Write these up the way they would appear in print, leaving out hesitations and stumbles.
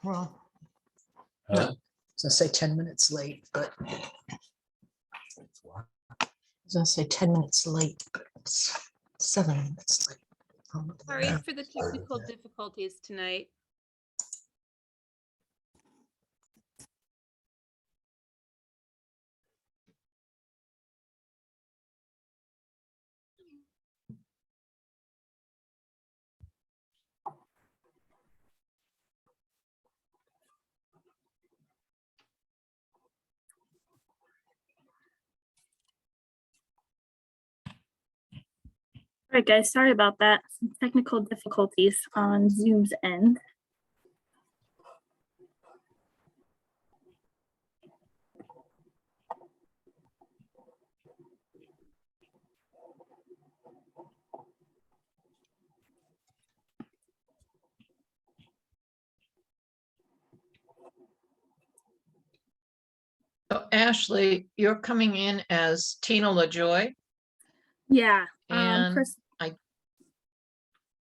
Well, no, I was gonna say 10 minutes late, but I was gonna say 10 minutes late, but it's 7 minutes late. Sorry for the technical difficulties tonight. All right, guys, sorry about that. Some technical difficulties on Zoom's end. So Ashley, you're coming in as Tina LaJoy, Yeah, and Chris, I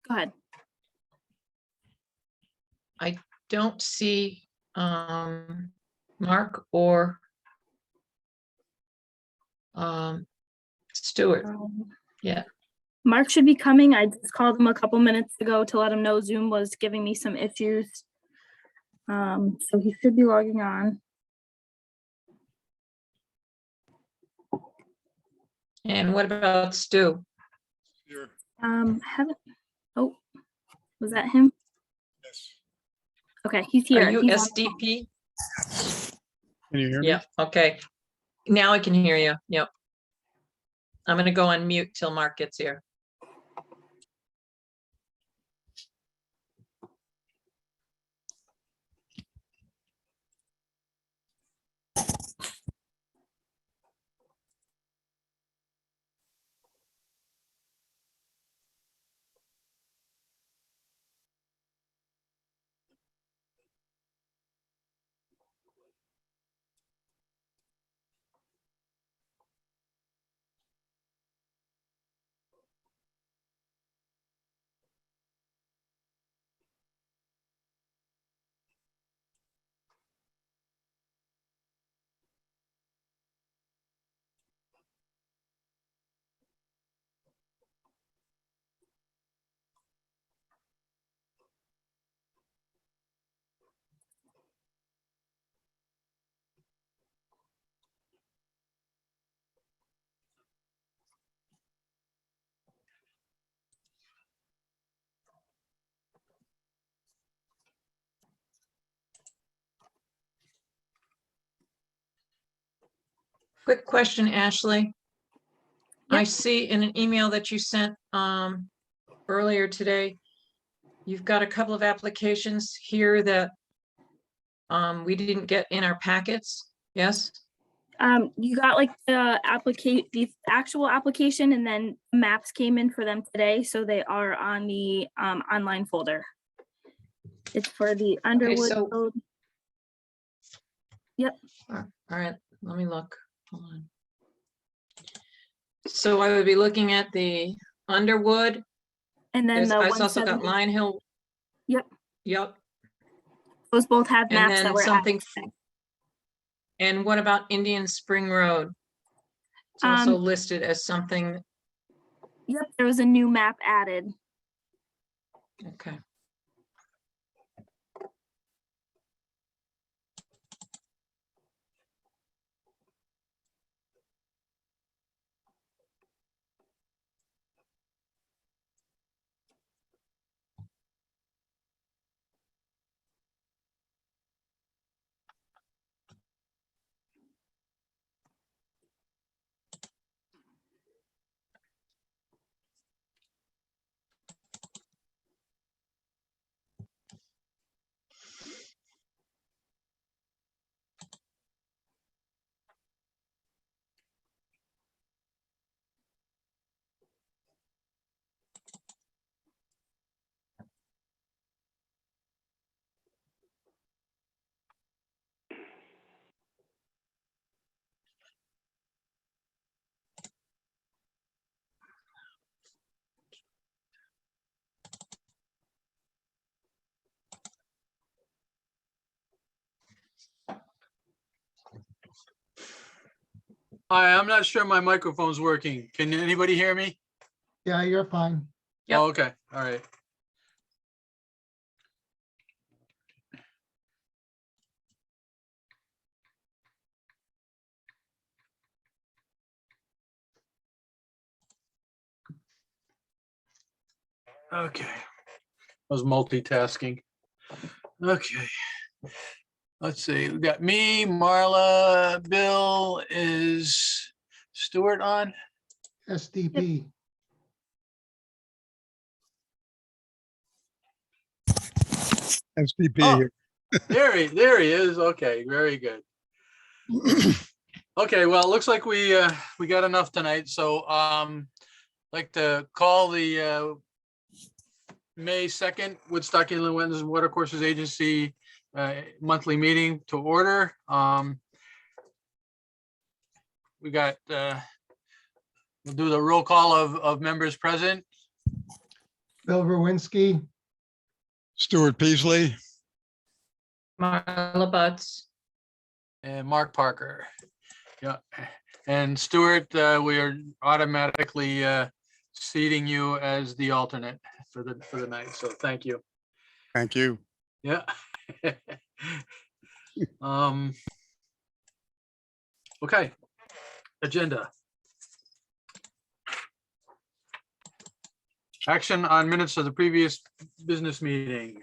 go ahead. don't see Mark or Stuart. Yeah. Mark should be coming. I just called him a couple minutes ago to let him know Zoom was giving me some issues. So he should be logging on. And what about Stu? Here, Haven't, oh, was that him? yes. Okay, he's here. Are you He's on the phone. SDP? Can you hear me? Yeah, okay. Now I can hear you. Yep. I'm gonna go on mute till Mark gets here. Quick question, Ashley. I Yep. see in an email that you sent earlier today, you've got a couple of applications here that we didn't get in our packets. Yes? You got like the actual application, and then maps came in for them today, so they are on the online folder. It's for the Underwood so- Road. Yep. All right, let me look. Hold on. So I would be looking at the Underwood. And then the I also got 170. Line Hill. Yep. Yep. Those both have And maps that then were something. added. And what about Indian Spring Road? It's also listed as something. Yep, there was a new map added. Okay. Hi, I'm not sure my microphone's working. Can anybody hear me? Yeah, you're fine. Yep. Oh, okay, all right. Okay. I was multitasking. Okay. Let's see, we got me, Marla, Bill, is Stuart on? SDP. SDP Oh. here. There he is. Okay, very good. Okay, well, it looks like we got enough tonight, so like to call the May 2nd Woodstock Inland Wetlands and Watercourses Agency monthly meeting to order. We got we'll do the roll call of members present. Bill Rowinski, Stuart Peasley. Marla Butts. And Mark Parker. Yeah, and Stuart, we are automatically seating you as the alternate for the night, so thank you. Thank you. Yeah. Okay, agenda. Action on minutes of the previous business meeting.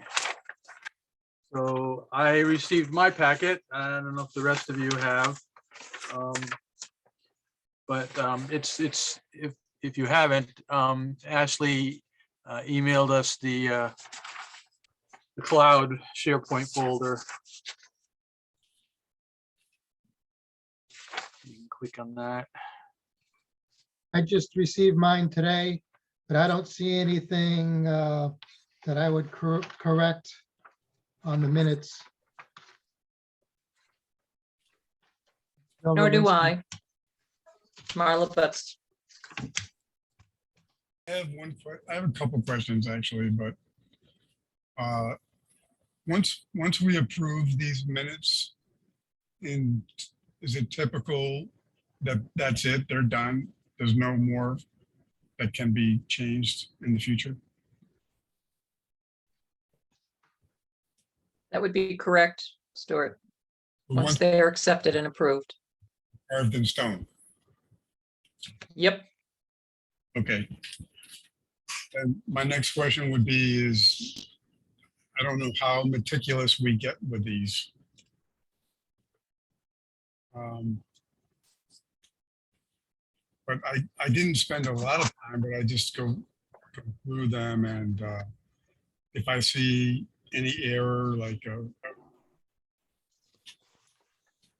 So I received my packet. I don't know if the rest of you have. But it's if you haven't, Ashley emailed us the cloud SharePoint folder. You can click on that. I just received mine today, but I don't see anything that I would correct on the minutes. Bill Nor do Rowinski. I. Marla Butts. I have a couple questions actually, but once we approve these minutes, is it typical that that's it, they're done? There's no more that can be changed in the future? That would be correct, Stuart, once Once they are accepted and approved. carved in stone. Yep. Okay. And my next question would be is, I don't know how meticulous we get with these. But I didn't spend a lot of time, but I just go through them, and if I see any error, like a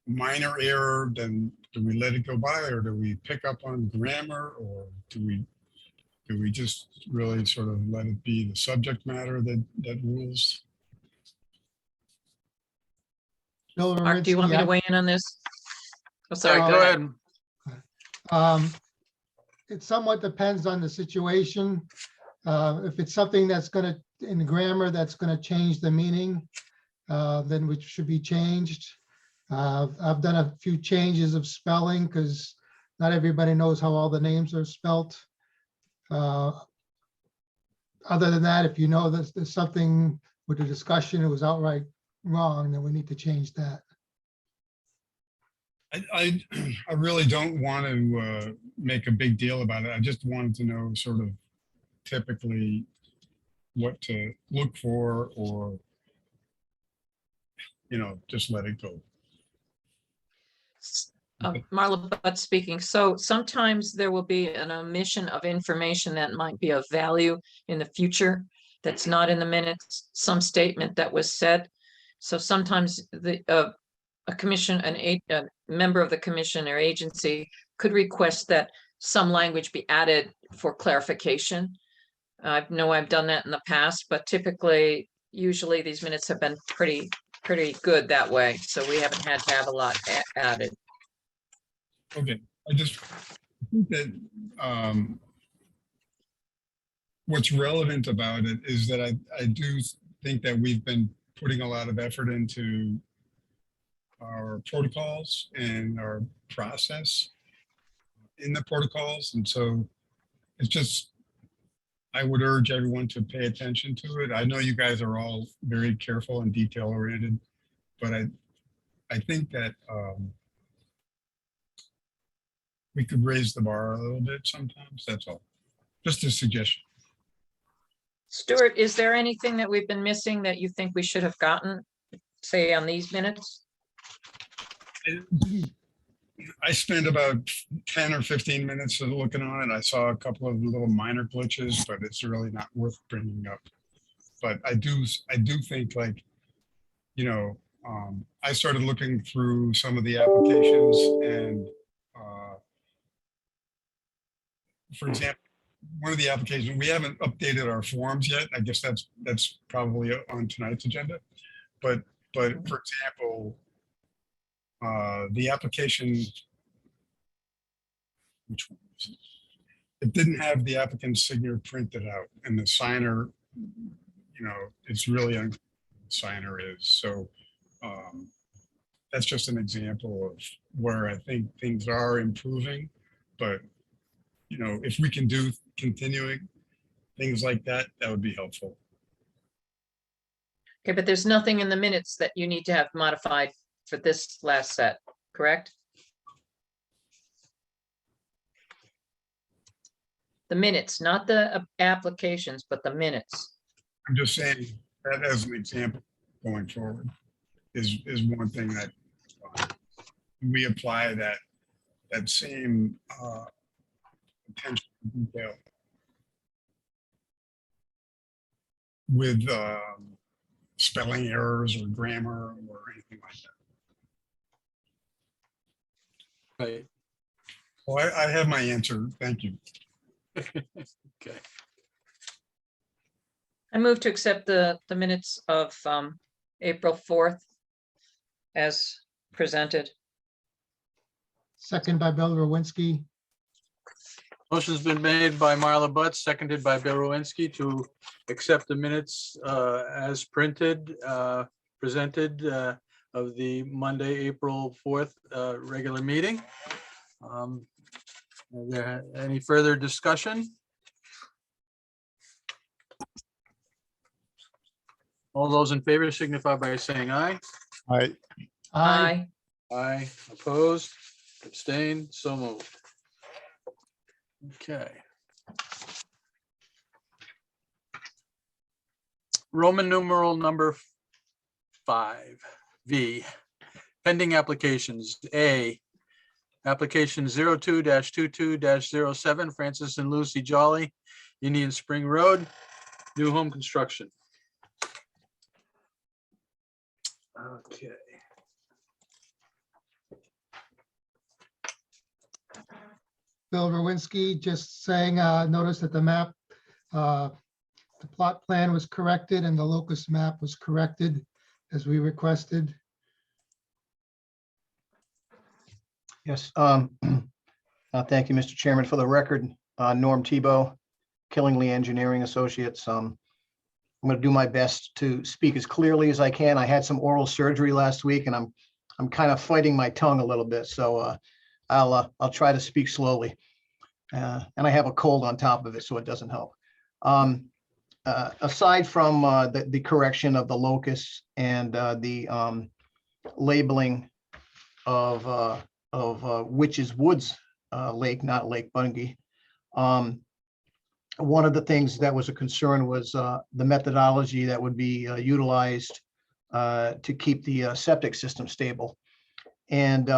minor error, then do we let it go by, or do we pick up on grammar, or do we just really sort of let it be the subject matter that rules? Bill Mark, do you want me to Rowinski, weigh in on this? Oh, sorry, Yeah, go ahead. It somewhat depends on the situation. If it's something that's gonna, in grammar, that's gonna change the meaning, then which should be changed. I've done a few changes of spelling because not everybody knows how all the names are spelt. Other than that, if you know that there's something with the discussion, it was outright wrong, then we need to change that. I really don't want to make a big deal about it. I just wanted to know sort of typically what to look for, or, just let it go. Marla Butts speaking. So sometimes there will be an omission of information that might be of value in the future that's not in the minutes, some statement that was said. So sometimes a member of the commission or agency could request that some language be added for clarification. I know I've done that in the past, but typically, usually these minutes have been pretty good that way. So we haven't had to have a lot added. Okay, I just think that what's relevant about it is that I do think that we've been putting a lot of effort into our protocols and our process. in the protocols. And so it's just, I would urge everyone to pay attention to it. I know you guys are all very careful and detail oriented, but I think that we could raise the bar a little bit sometimes. That's all. Just a suggestion. Stuart, is there anything that we've been missing that you think we should have gotten, say, on these minutes? I spent about 10 or 15 minutes looking on it. I saw a couple of little minor glitches, but it's really not worth bringing up. But I do think, like, you know, I started looking through some of the applications, and for example, one of the applications, we haven't updated our forms yet. I guess that's probably on tonight's agenda. But for example, the application, which one was it? It didn't have the applicant's signature printed out, and the signer, you know, it's really unclear who the signer is. So that's just an example of where I think things are improving. But you know, if we can do continuing things like that, that would be helpful. Okay, but there's nothing in the minutes that you need to have modified for this last set, correct? The minutes, not the applications, but the minutes. I'm just saying that as an example going forward is one thing that we apply that same attention to detail with spelling errors or grammar or anything like that. Right. Well, I have my answer. Thank you. Okay. I move to accept the minutes of April 4th as presented. Second by Bill Rowinski. Motion's been made by Marla Butts, seconded by Bill Rowinski to accept the minutes as printed, presented of the Monday, April 4th regular meeting. Is there any further discussion? All those in favor signify by saying aye. Aye. Aye. Aye, opposed, abstained, so moved. Okay. Roman numeral number 5, V. Pending applications. A, application 02-22-07, Francis and Lucy Jolly, Indian Spring Road, new home construction. Okay. Bill Rowinski, just saying, notice that the map, the plot plan was corrected and the locus map was corrected as we requested. Yes, thank you, Mr. Chairman. For the record, Norm Tebow, Killingly Engineering Associates. I'm going to do my best to speak as clearly as I can. I had some oral surgery last week, and I'm kind of fighting my tongue a little bit, so I'll try to speak slowly. And I have a cold on top of it, so it doesn't help. Aside from the correction of the locus and the labeling of Witches Woods Lake, not Lake Bungay. One of the things that was a concern was the methodology that would be utilized to keep the septic system stable. And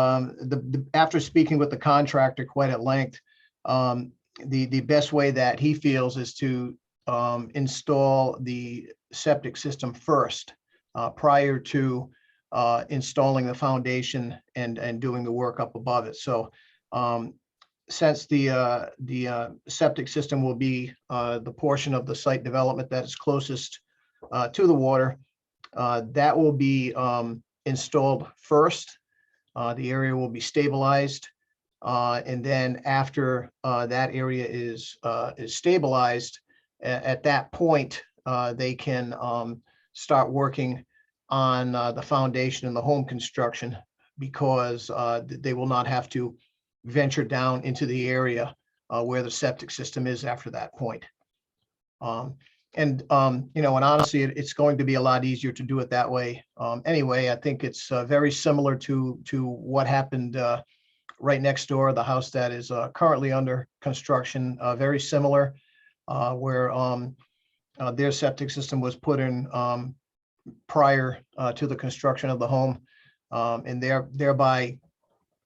after speaking with the contractor quite at length, the best way that he feels is to install the septic system first prior to installing the foundation and doing the work up above it. So since the septic system will be the portion of the site development that's closest to the water, that will be installed first. The area will be stabilized. And then after that area is stabilized, at that point, they can start working on the foundation and the home construction, because they will not have to venture down into the area where the septic system is after that point. And honestly, it's going to be a lot easier to do it that way. Anyway, I think it's very similar to what happened right next door, the house that is currently under construction, very similar, where their septic system was put in prior to the construction of the home, and thereby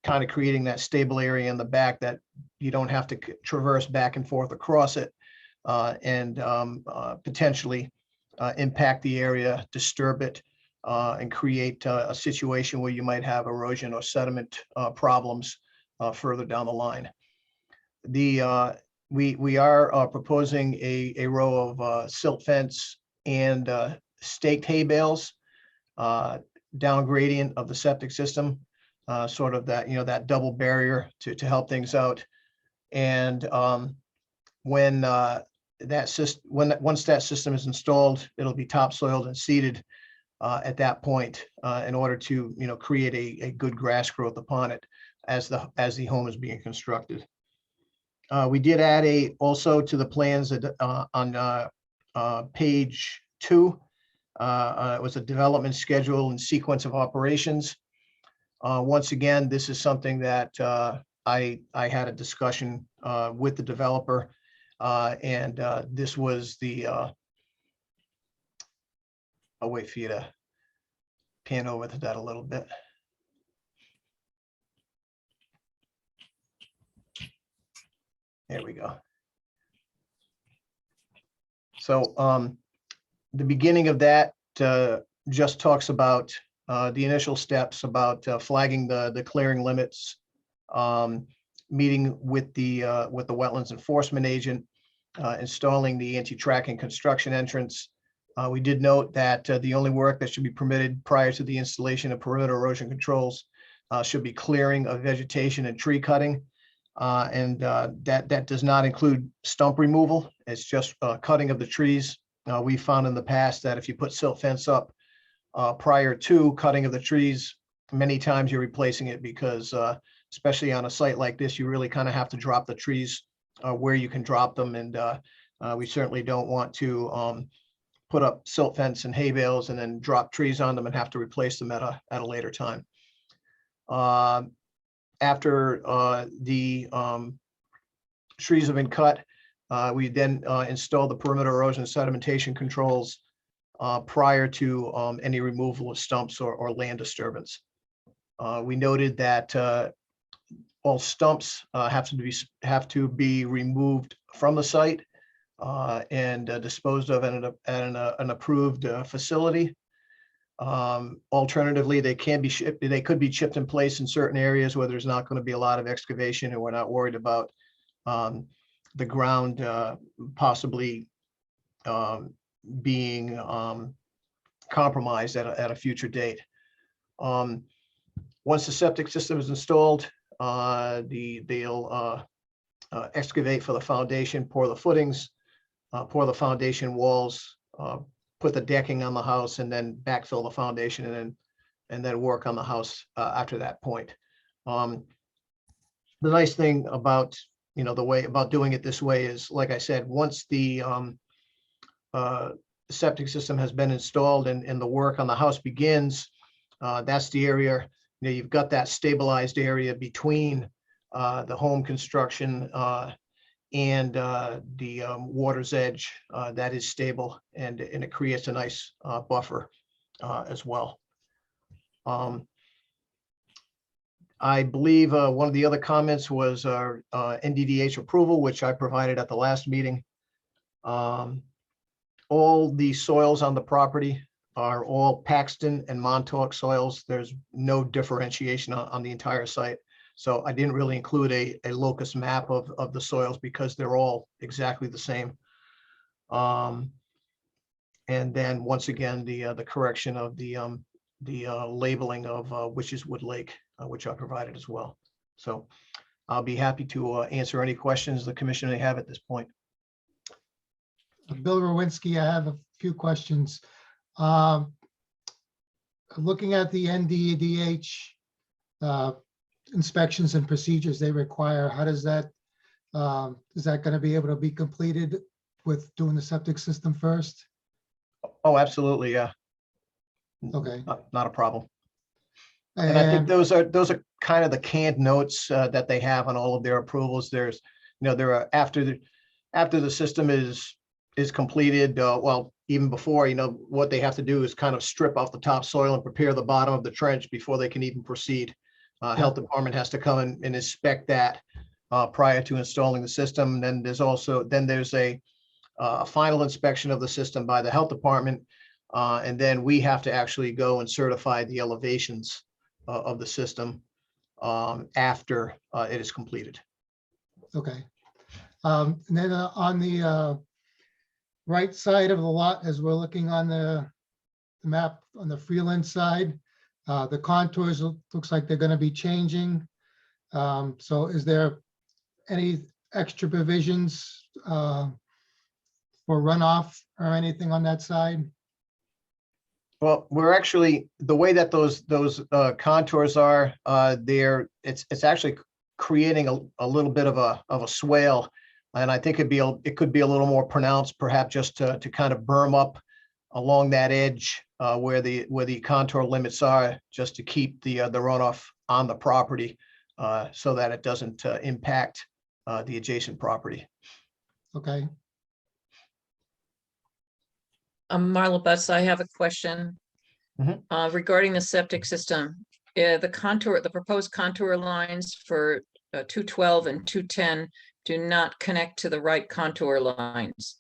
kind of creating that stable area in the back that you don't have to traverse back and forth across it, and potentially impact the area, disturb it, and create a situation where you might have erosion or sediment problems further down the line. We are proposing a row of silt fence and staked hay bales down gradient of the septic system, sort of that, that double barrier to help things out. And when once that system is installed, it'll be topsoiled and seeded at that point in order to create a good grass growth upon it as the home is being constructed. We did add also to the plans on page 2. It was a development schedule and sequence of operations. Once again, this is something that I had a discussion with the developer, and this was the, I'll wait for you to pan over to that a little bit. There we go. So the beginning of that just talks about the initial steps about flagging the clearing limits, meeting with the wetlands enforcement agent, installing the anti-tracking construction entrance. We did note that the only work that should be permitted prior to the installation of perimeter erosion controls should be clearing of vegetation and tree cutting. And that does not include stump removal. It's just cutting of the trees. We found in the past that if you put silt fence up prior to cutting of the trees, many times you're replacing it because especially on a site like this, you really kind of have to drop the trees where you can drop them. And we certainly don't want to put up silt fence and hay bales and then drop trees on them and have to replace them at a later time. After the trees have been cut, we then install the perimeter erosion sedimentation controls prior to any removal of stumps or land disturbance. We noted that all stumps have to be removed from the site and disposed of at an approved facility. Alternatively, they could be chipped in place in certain areas where there's not going to be a lot of excavation and we're not worried about the ground possibly being compromised at a future date. Once the septic system is installed, they'll excavate for the foundation, pour the footings, pour the foundation walls, put the decking on the house, and then backfill the foundation, and then work on the house after that point. The nice thing about the way about doing it this way is, like I said, once the septic system has been installed and the work on the house begins, that's the area, you've got that stabilized area between the home construction and the water's edge that is stable, and it creates a nice buffer as well. I believe one of the other comments was our NDDH approval, which I provided at the last meeting. All the soils on the property are all Paxton and Montauk soils. There's no differentiation on the entire site. So I didn't really include a locus map of the soils because they're all exactly the same. And then once again, the correction of the labeling of Witch's Wood Lake, which I provided as well. So I'll be happy to answer any questions the commission may have at this point. Bill Rowinski, I have a few questions. Looking at the NDDH inspections and procedures they require, how does that, is that going to be able to be completed with doing the septic system first? Oh, absolutely, yeah. Okay. Not a problem. And I think And, those are kind of the canned notes that they have on all of their approvals. There's, there are after the system is completed, well, even before, what they have to do is kind of strip off the topsoil and prepare the bottom of the trench before they can even proceed. Health department has to come and inspect that prior to installing the system. Then there's a final inspection of the system by the health department. And then we have to actually go and certify the elevations of the system after it is completed. okay. And then on the right side of the lot, as we're looking on the map on the Freeland side, the contours looks like they're going to be changing. So is there any extra provisions for runoff or anything on that side? Well, we're actually, the way that those contours are, it's actually creating a little bit of a swale. And I think it could be a little more pronounced, perhaps just to kind of berm up along that edge where the contour limits are, just to keep the runoff on the property so that it doesn't impact the adjacent property. Okay. Marla Butts, I have a question Mhm. regarding the septic system. The proposed contour lines for 212 and 210 do not connect to the right contour lines.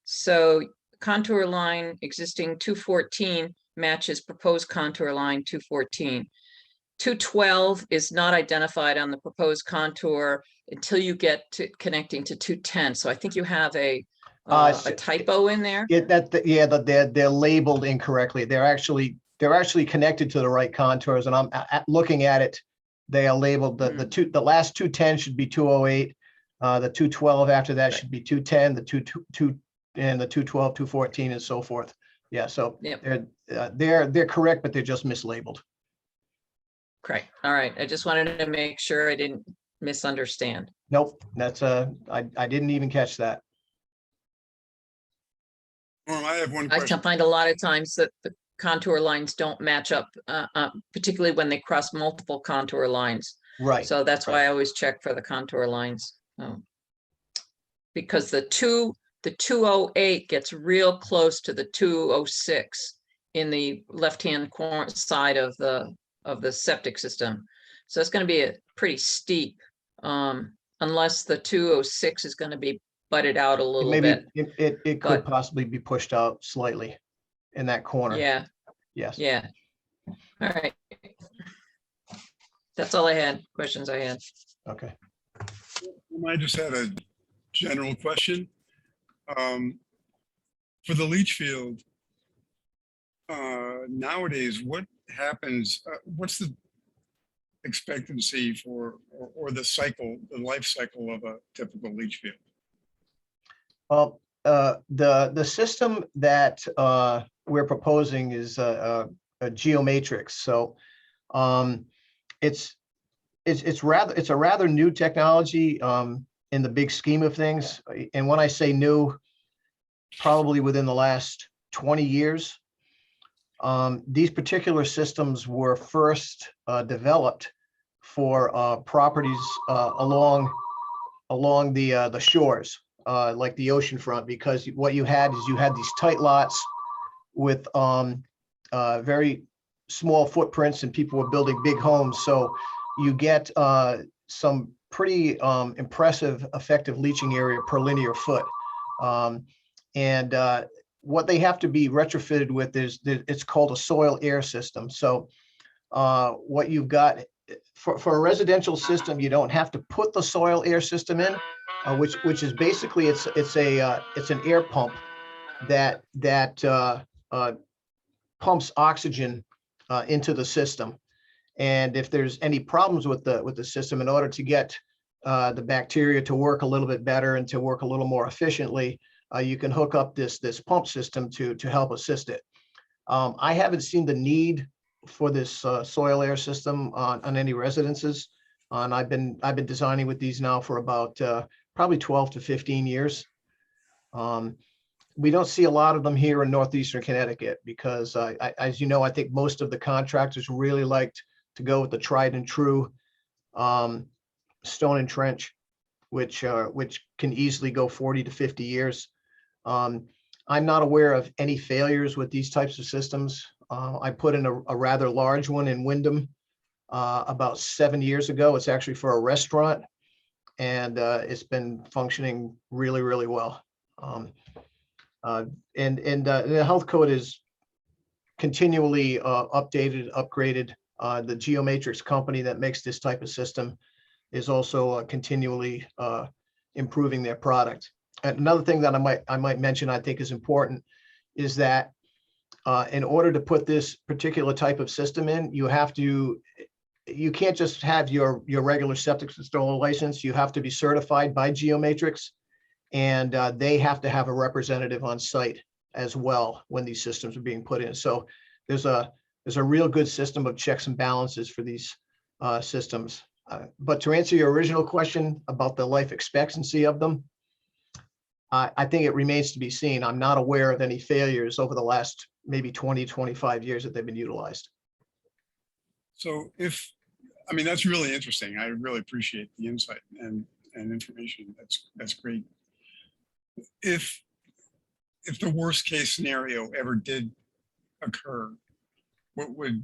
So contour line existing 214 matches proposed contour line 214. 212 is not identified on the proposed contour until you get to connecting to 210. So I think you have a typo in there. They're labeled incorrectly. They're actually connected to the right contours, and I'm looking at it. They are labeled the last 210 should be 208. The 212 after that should be 210. The 2 and the 212, 214, and so forth. Yeah, so they're correct, but they're just mislabeled. Great. All right. I just wanted to make sure I didn't misunderstand. Nope, that's I didn't even catch that. Norm, I have one I question. find a lot of times that the contour lines don't match up, particularly when they cross multiple contour lines. Right. So that's why I always check for the contour lines. Because the 208 gets real close to the 206 in the left-hand corner side of the septic system. So it's going to be a pretty steep, unless the 206 is going to be butted out a little bit. It could possibly be pushed out slightly in that corner. Yeah. Yes. Yeah. All right. That's all I had. Questions I had. Okay. I just had a general question. For the leach field, nowadays, what happens, what's the expectancy for, or the life cycle of a typical leach field? Well, the system that we're proposing is a geomatrix. So it's a rather new technology in the big scheme of things. And when I say new, probably within the last 20 years. These particular systems were first developed for properties along the shores, like the oceanfront, because what you had these tight lots with very small footprints, and people were building big homes. So you get some pretty impressive effective leaching area per linear foot. And what they have to be retrofitted with is it's called a soil air system. So what you've got for a residential system, you don't have to put the soil air system in, which is basically it's an air pump that pumps oxygen into the system. And if there's any problems with the system, in order to get the bacteria to work a little bit better and to work a little more efficiently, you can hook up this pump system to help assist it. I haven't seen the need for this soil air system on any residences. And I've been designing with these now for about probably 12 to 15 years. We don't see a lot of them here in northeastern Connecticut because, as you know, I think most of the contractors really liked to go with the tried and true stone and trench, which can easily go 40 to 50 years. I'm not aware of any failures with these types of systems. I put in a rather large one in Wyndham about 7 years ago. It's actually for a restaurant, and it's been functioning really, really well. The health code is continually updated, upgraded. The Geomatrix company that makes this type of system is also continually improving their product. And another thing that I might mention, I think is important, is that in order to put this particular type of system in, you can't just have your regular septic installer license. You have to be certified by Geomatrix, and they have to have a representative on site as well when these systems are being put in. So there's a real good system of checks and balances for these systems. But to answer your original question about the life expectancy of them, I think it remains to be seen. I'm not aware of any failures over the last maybe 20, 25 years that they've been utilized. So I mean, that's really interesting. I really appreciate the insight and information. That's great. If the worst case scenario ever did occur, what would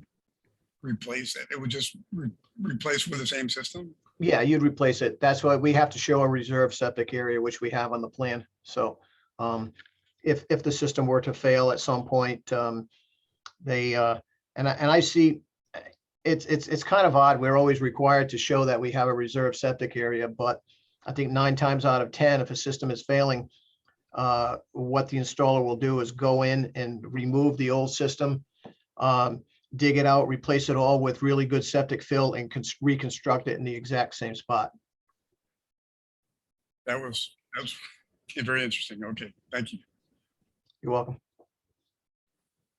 replace it? It would just replace with the same system? Yeah, you'd replace it. That's why we have to show a reserve septic area, which we have on the plan. So if the system were to fail at some point, I see it's kind of odd. We're always required to show that we have a reserve septic area, but I think 9 times out of 10, if a system is failing, what the installer will do is go in and remove the old system, dig it out, replace it all with really good septic fill, and reconstruct it in the exact same spot. That was very interesting. Okay, thank you. You're welcome.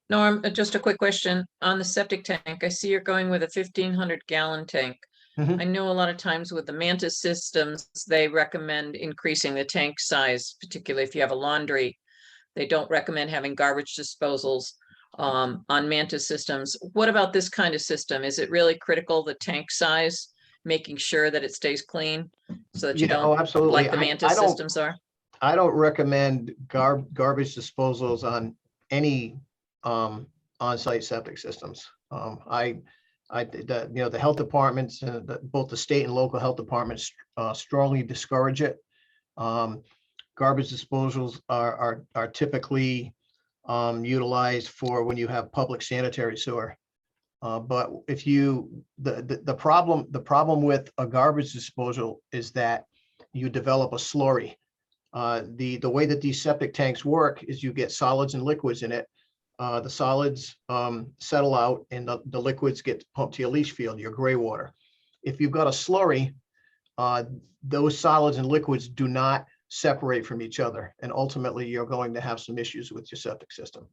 Norm, just a quick question on the septic tank. I see you're going with a 1,500 gallon tank. Mhm. I know a lot of times with the Mantis systems, they recommend increasing the tank size, particularly if you have a laundry. They don't recommend having garbage disposals on Mantis systems. What about this kind of system? Is it really critical, the tank size, making sure that it stays clean so that you Yeah, don't, absolutely. like the Mantis systems are? I don't recommend garbage disposals on any on-site septic systems. The health departments, both the state and local health departments strongly discourage it. Garbage disposals are typically utilized for when you have public sanitary sewer. But if the problem with a garbage disposal is that you develop a slurry. The way that these septic tanks work is you get solids and liquids in it. The solids settle out and the liquids get pumped to your leach field, your gray water. If you've got a slurry, those solids and liquids do not separate from each other. And ultimately, you're going to have some issues with your septic system.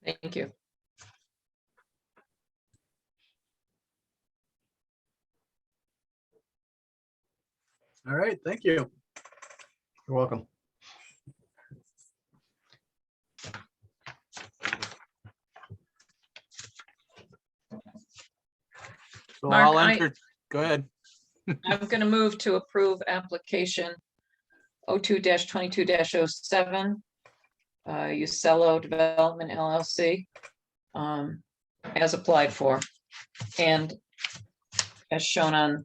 Thank you. All right, thank you. You're welcome. So Mark, I'll enter, go ahead. I'm going to move to approve application 02-22-07, Ucello Development LLC, as applied for, and as shown on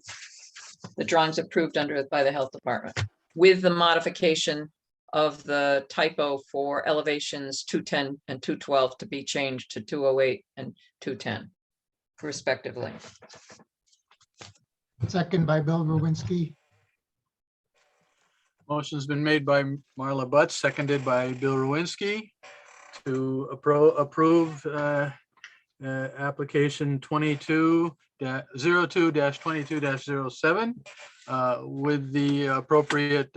the drawings approved by the health department, with the modification of the typo for elevations 210 and 212 to be changed to 208 and 210 respectively. Second by Bill Rowinski. Motion's been made by Marla Butts, seconded by Bill Rowinski to approve application 02-22-07 with the appropriate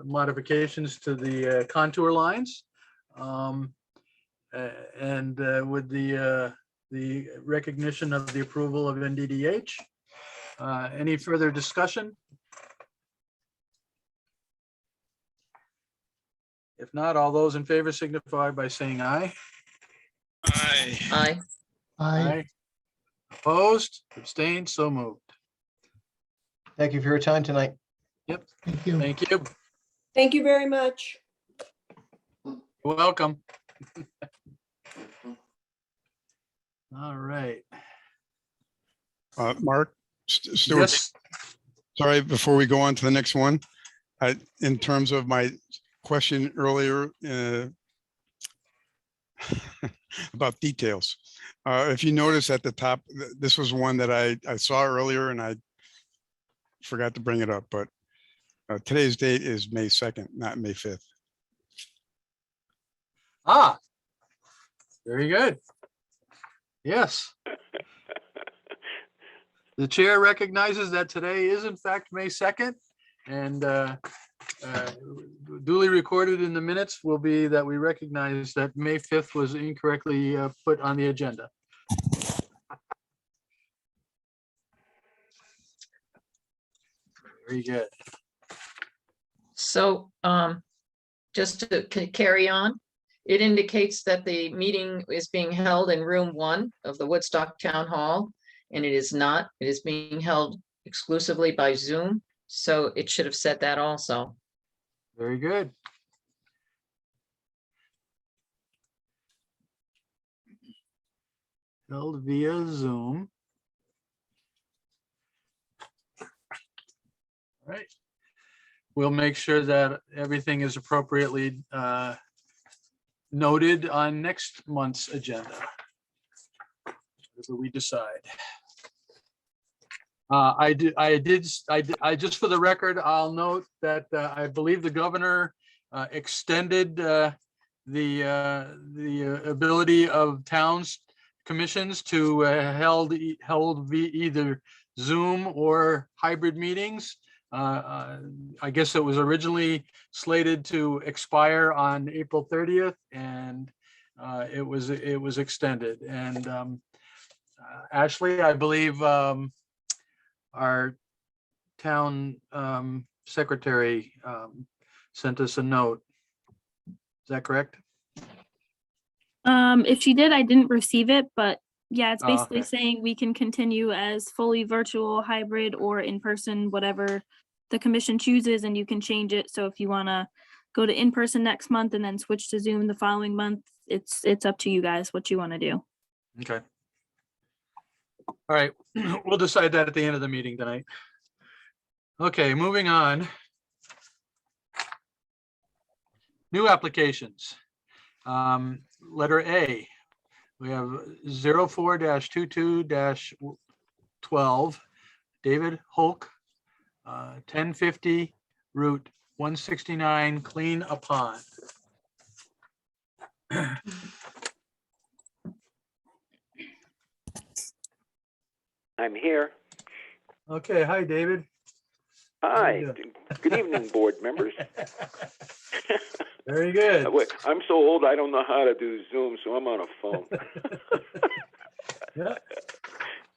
modifications to the contour lines, and with the the recognition of the approval of NDDH. Any further discussion? If not, all those in favor signify by saying aye. Aye. Aye. I, Opposed, abstained, so moved. Thank you for your time tonight. thank you. Thank you. Thank you very much. You're welcome. All right. Mark, Stuart, Yes, sorry, before we go on to the next one, in terms of my question earlier about details. If you notice at the top, this was one that I saw earlier and I forgot to bring it up, but today's date is May 2nd, not May 5th. very good. Yes. The chair recognizes that today is in fact May 2nd, and duly recorded in the minutes will be that we recognize that May 5th was incorrectly put on the agenda. Very good. So just to carry on, it indicates that the meeting is being held in room 1 of the Woodstock Town Hall, and it is not. It is being held exclusively by Zoom. So it should have said that also. Very good. Held via Zoom. All right. We'll make sure that everything is appropriately noted on next month's agenda. Whatever we decide. I just for the record, I'll note that I believe the governor extended the ability of towns commissions to held via either Zoom or hybrid meetings. I guess it was originally slated to expire on April 30th, and it was extended. And Ashley, I believe our town secretary sent us a note. Is that correct? If she did, I didn't receive it, but yeah, it's Oh, basically okay. saying we can continue as fully virtual, hybrid, or in person, whatever the commission chooses, and you can change it. So if you want to go to in person next month and then switch to Zoom the following month, it's up to you guys what you want to do. Okay. All right, we'll decide that at the end of the meeting tonight. Okay, moving on. New applications. Letter A, we have 04-22-12, David Hulk, 1050 Route 169, Clean a Pond. I'm here. Okay, hi, David. Hi. you Good evening, board members. Very good. Wait, I'm so old I don't know how to do Zoom, so I'm on a phone. Yeah.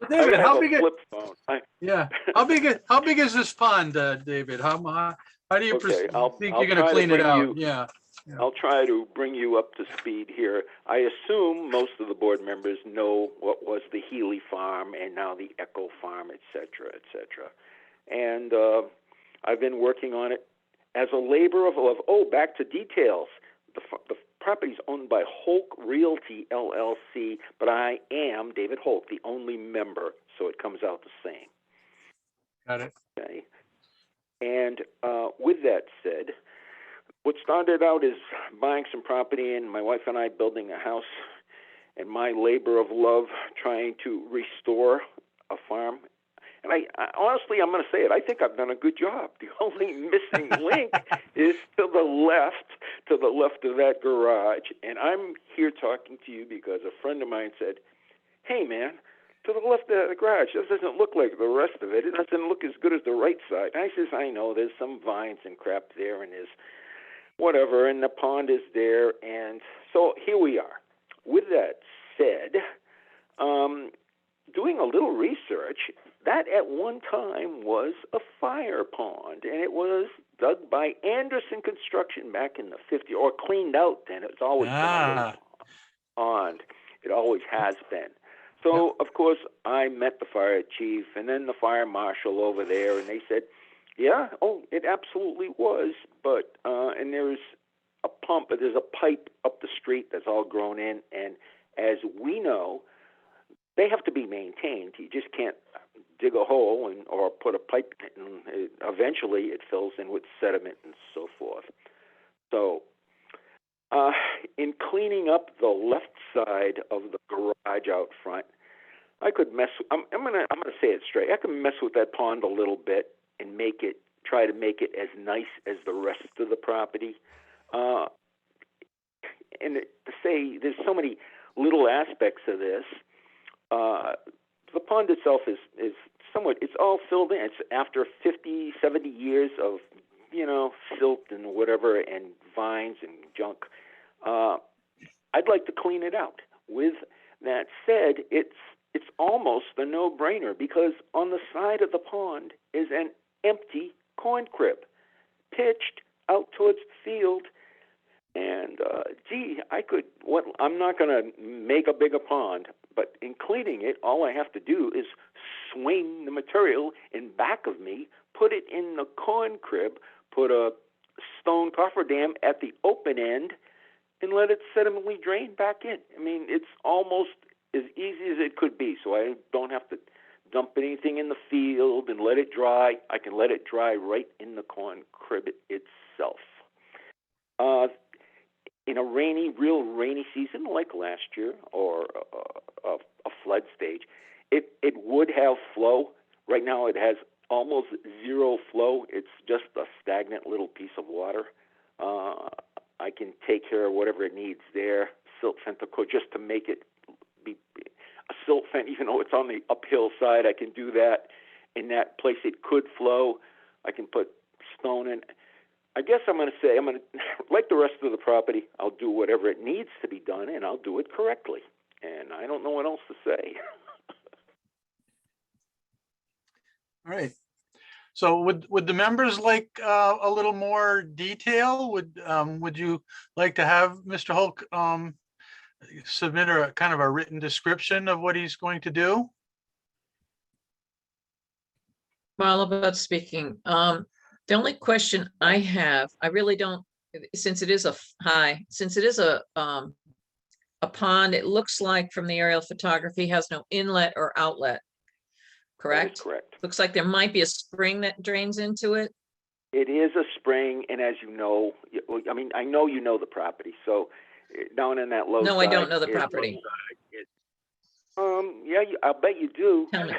So I David, have how a big? flip phone. Yeah, how big is this pond, David? How do you Okay, I'll think you're going to try to clean it bring out? you- Yeah. I'll try to bring you up to speed here. I assume most of the board members know what was the Healy Farm and now the Echo Farm, et cetera, et cetera. And I've been working on it as a labor of love. Oh, back to details. The property is owned by Hulk Realty, LLC, but I am, David Hulk, the only member, so it comes out the same. Got it. Okay. And with that said, what started out as buying some property and my wife and I building a house and my labor of love trying to restore a farm. And I honestly, I'm going to say it, I think I've done a good job. The only missing link is to the left of that garage. And I'm here talking to you because a friend of mine said, hey, man, to the left of the garage, this doesn't look like the rest of it. It doesn't look as good as the right side. And I says, I know, there's some vines and crap there and there's whatever, and the pond is there. And so here we are. With that said, doing a little research, that at one time was a fire pond, and it was dug by Anderson Construction back in the 50s, or cleaned out then. It's always been a little pond. It always has been. So, of course, I met the fire chief and then the fire marshal over there, and they said, yeah, oh, it absolutely was, but, and there's a pump, but there's a pipe up the street that's all grown in, and as we know, they have to be maintained. You just can't dig a hole or put a pipe in, and eventually it fills in with sediment and so forth. So, in cleaning up the left side of the garage out front, I could mess. I'm gonna say it straight. I could mess with that pond a little bit and try to make it as nice as the rest of the property. And to say there's so many little aspects of this. The pond itself is somewhat. It's all filled in. It's after 50, 70 years of silt and whatever and vines and junk. I'd like to clean it out. With that said, it's almost a no-brainer because on the side of the pond is an empty corn crib pitched out towards the field. And, I'm not going to make a bigger pond, but in cleaning it, all I have to do is swing the material in back of me, put it in the corn crib, put a stone cofferdam at the open end, and let it sedimentally drain back in. I mean, it's almost as easy as it could be, so I don't have to dump anything in the field and let it dry. I can let it dry right in the corn crib itself. In a real rainy season like last year, or a flood stage, it would have flow. Right now it has almost zero flow. It's just a stagnant little piece of water. I can take care of whatever it needs there, silt fence, of course, just to make it be a silt fence, even though it's on the uphill side. I can do that. In that place it could flow. I can put stone in. I guess I'm going to say, like the rest of the property, I'll do whatever it needs to be done, and I'll do it correctly. And I don't know what else to say. All right. So would the members like a little more detail? Would you like to have Mr. Hulk submit a kind of a written description of what he's going to do? Well, about speaking, the only question I have, I really don't, since it is a pond, it looks like from the aerial photography has no inlet or outlet. Correct? That is correct. Looks like there might be a spring that drains into it. It is a spring, and as you know, I know you know the property, so down in that low No, side, I don't know the property. Yeah, I'll bet you do. Tell me.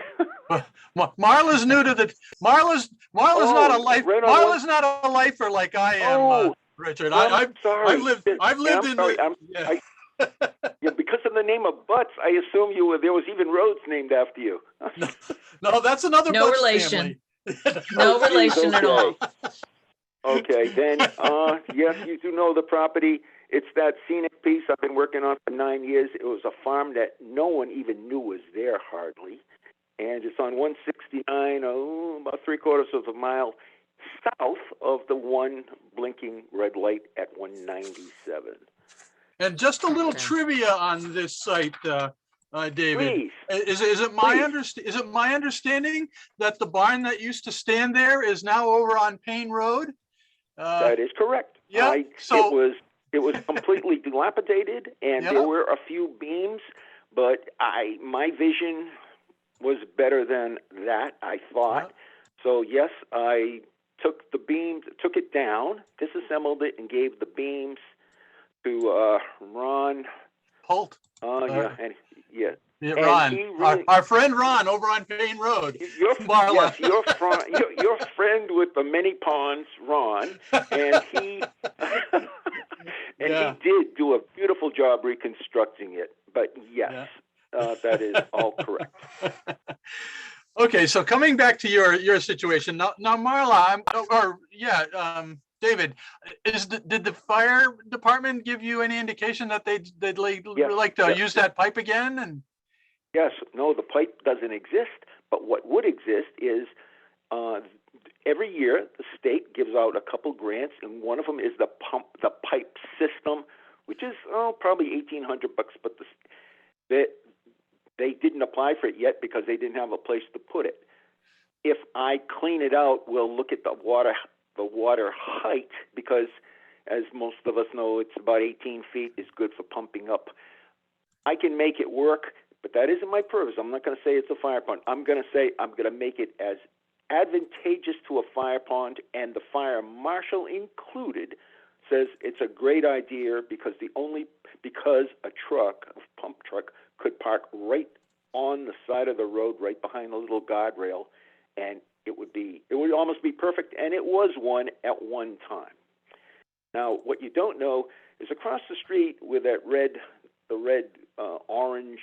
Marla's new to the Marla's not a life. right on Marla's not a lifer like I am, Richard. I'm sorry. I've lived in sorry. the. Yeah, because of the name of Butts, I assume there was even roads named after you. No, that's another No Butts relation. family. No relation at all. Okay, then, yes, you do know the property. It's that scenic piece I've been working on for 9 years. It was a farm that no one even knew was there hardly. And it's on 169, about 3/4 of a mile south of the one blinking red light at 197. And just a little Okay. trivia on this site, David. Please. Is it my understanding that the barn that used to stand there is now over on Payne Road? That is correct. Yeah. It was completely dilapidated, and there were a few beams, but my vision was better than that, I thought. So yes, I took it down, disassembled it, and gave the beams to Ron Holt. Ron. Our friend Ron over on Payne Road. Yes, your friend with the many ponds, Ron, and he he did do a beautiful job reconstructing it. But yes, that is all correct. Okay, so coming back to your situation now, Marla, David, did the fire department give you any indication that they'd like to use that pipe again? And Yes, no, the pipe doesn't exist, but what would exist is every year the state gives out a couple grants, and one of them is the pipe system, which is probably $1,800, but they didn't apply for it yet because they didn't have a place to put it. If I clean it out, we'll look at the water height, because as most of us know, it's about 18 feet is good for pumping up. I can make it work, but that isn't my purpose. I'm not going to say it's a fire pond. I'm going to say I'm going to make it as advantageous to a fire pond, and the fire marshal included says it's a great idea because a pump truck could park right on the side of the road, right behind the little guardrail, and it would almost be perfect, and it was one at one time. Now, what you don't know is across the street where the red orange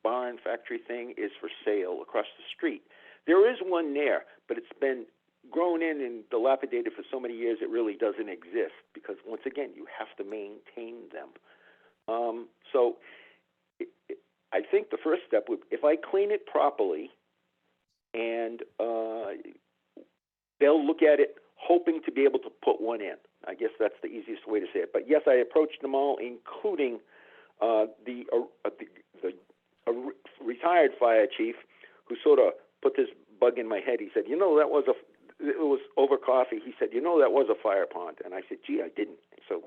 barn factory thing is for sale across the street. There is one there, but it's been grown in and dilapidated for so many years it really doesn't exist because, once again, you have to maintain them. So I think the first step would, if I clean it properly, and they'll look at it hoping to be able to put one in. I guess that's the easiest way to say it. But yes, I approached them all, including the retired fire chief, who sort of put this bug in my head. He said, it was over coffee. He said, that was a fire pond. And I said, gee, I didn't. So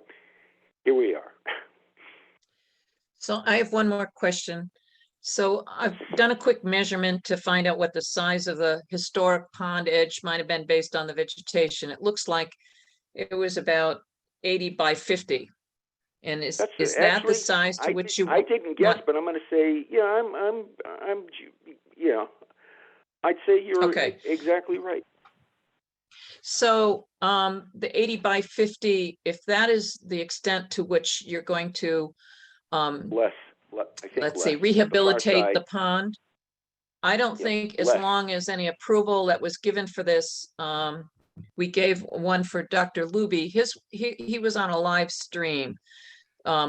here we are. So I have one more question. So I've done a quick measurement to find out what the size of the historic pond edge might have been based on the vegetation. It looks like it was about 80 by 50. And is that the size to which you? I didn't guess, but I'm going to say, I'd say you're exactly right. So the 80 by 50, if that is the extent to which you're going to let's say rehabilitate the pond, I don't think as long as any approval that was given for this, we gave one for Dr. Luby. He was on a live stream,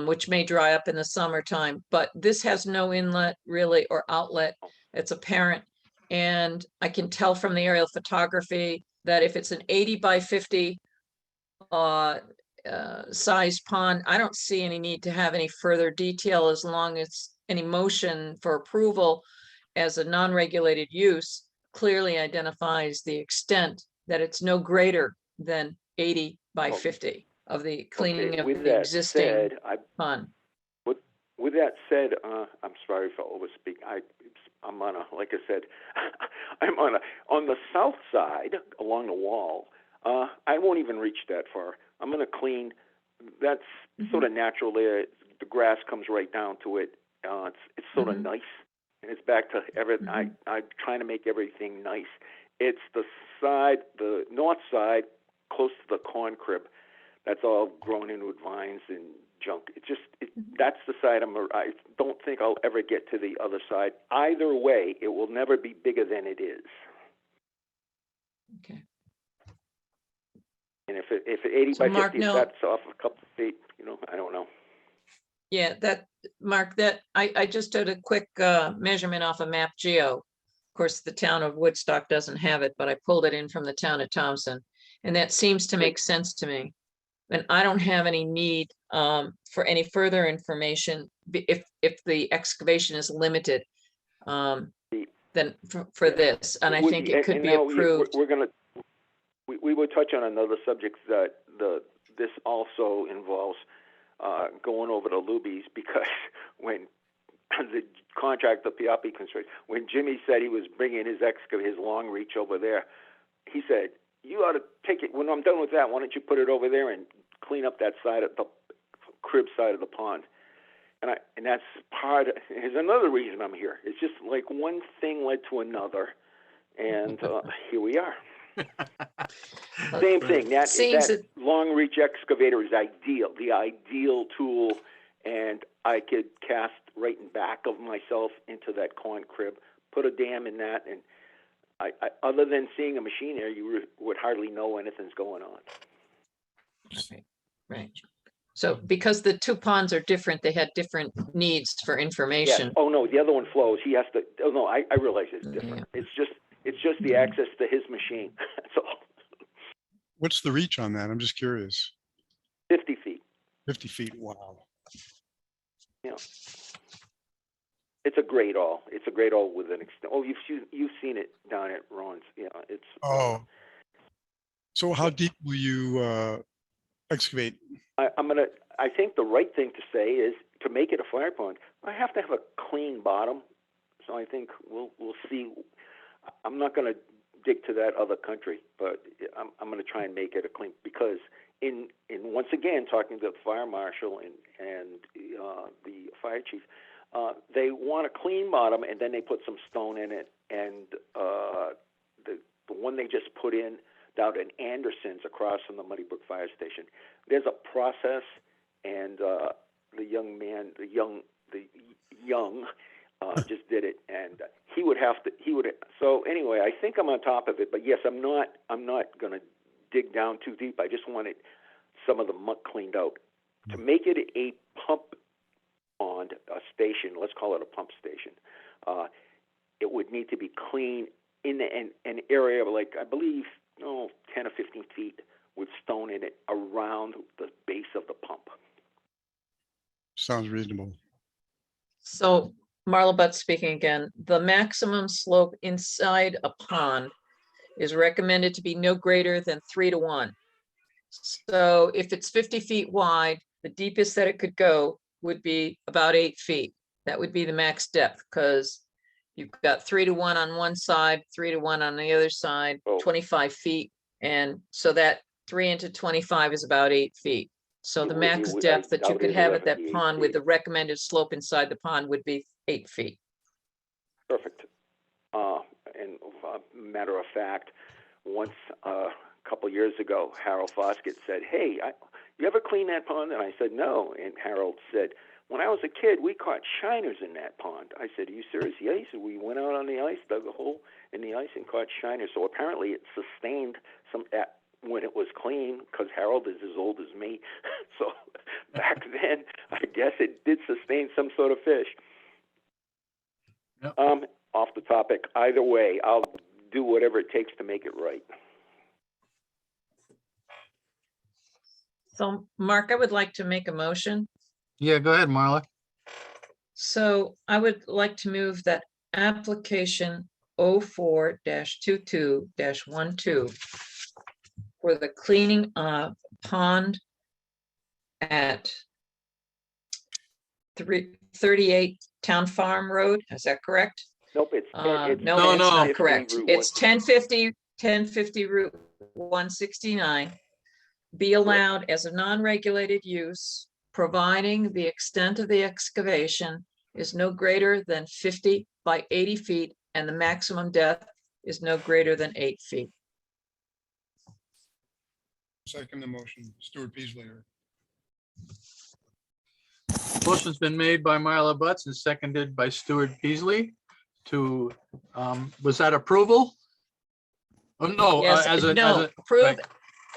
which may dry up in the summertime, but this has no inlet really or outlet. It's apparent. And I can tell from the aerial photography that if it's an 80 by 50 size pond, I don't see any need to have any further detail as long as any motion for approval as a non-regulated use clearly identifies the extent that it's no greater than 80 by 50 of the cleaning of the existing pond. With that said, I'm sorry for overspeaking. I'm on like I said, I'm on the south side along the wall. I won't even reach that far. I'm going to clean. That's sort of natural there. The grass comes right down to it. It's sort of nice, and it's back to everything. I'm trying to make everything nice. It's the north side, close to the corn crib. That's all grown in with vines and junk. That's the side I don't think I'll ever get to the other side. Either way, it will never be bigger than it is. Okay. And if 80 by 50, that's off a couple of feet, I don't know. Yeah, Mark, I just did a quick measurement off of Map Geo. Of course, the town of Woodstock doesn't have it, but I pulled it in from the town of Thompson, and that seems to make sense to me. And I don't have any need for any further information if the excavation is limited then for this. And I think it could be approved. We would touch on another subject that this also involves going over to Luby's, because when the contractor Piapi Construction, when Jimmy said he was bringing his long reach over there, he said, you ought to take it, when I'm done with that, why don't you put it over there and clean up that side of the crib side of the pond? And that's here's another reason I'm here. It's just like one thing led to another, and here we are. Same thing. That long reach excavator is the ideal tool, and I could cast right in back of myself into that corn crib, put a dam in that, and I other than seeing a machine there, you would hardly know anything's going on. Right. So because the two ponds are different, they had different needs for Yes. information. Oh, no, the other one flows. He has to, oh, no, I realize it's different. Yeah. It's just the access to his machine. That's all. What's the reach on that? I'm just curious. 50 feet. 50 feet, wow. It's a great all. It's a great all with an extent. Oh, you've seen it down at Ron's. Yeah, it's. Oh. So how deep will you excavate? I think the right thing to say is to make it a fire pond, I have to have a clean bottom. So I think we'll see. I'm not going to dig to that other country, but I'm going to try and make it a clean, because in once again, talking to the fire marshal and the fire chief, they want a clean bottom, and then they put some stone in it. And the one they just put in down in Anderson's across from the Muddy Brook Fire Station, there's a process, and the young just did it, and he would. So anyway, I think I'm on top of it, but yes, I'm not going to dig down too deep. I just wanted some of the muck cleaned out. To make it a pump pond, a station, let's call it a pump station, it would need to be clean in an area of, like, I believe, 10 or 15 feet with stone in it around the base of the pump. Sounds reasonable. So Marla Butt speaking again, the maximum slope inside a pond is recommended to be no greater than 3 to 1. So if it's 50 feet wide, the deepest that it could go would be about 8 feet. That would be the max depth, because you've got 3 to 1 on one side, 3 to 1 on the other side, 25 feet. And so that 3 into 25 is about 8 feet. So the max depth that you could have at that pond with the recommended slope inside the pond would be 8 feet. Perfect. And matter of fact, once a couple years ago, Harold Foskett said, "Hey, you ever clean that pond?" And I said, "No." And Harold said, "When I was a kid, we caught shiners in that pond." I said, "Are you serious?" "Yeah." He said, "We went out on the ice, dug a hole in the ice, and caught shiners." So apparently it sustained some when it was clean, because Harold is as old as me. So back then, I guess it did sustain some sort of fish. Yep. Off the topic. Either way, I'll do whatever it takes to make it right. So Mark, I would like to make a motion. Yeah, go ahead, Marla. So I would like to move that application 04-22-12 for the cleaning of pond at 38 Town Farm Road. Is that correct? Nope, it's No, it's that's 1050 not correct. Route It's 1050 Route 169. Be allowed as a non-regulated use, providing the extent of the excavation is no greater than 50 by 80 feet, and the maximum depth is no greater than 8 feet. Second the motion, Stuart Peasley. Motion's been made by Marla Butts and seconded by Stuart Peasley to, was that approval? Oh, no, Yes, approve right.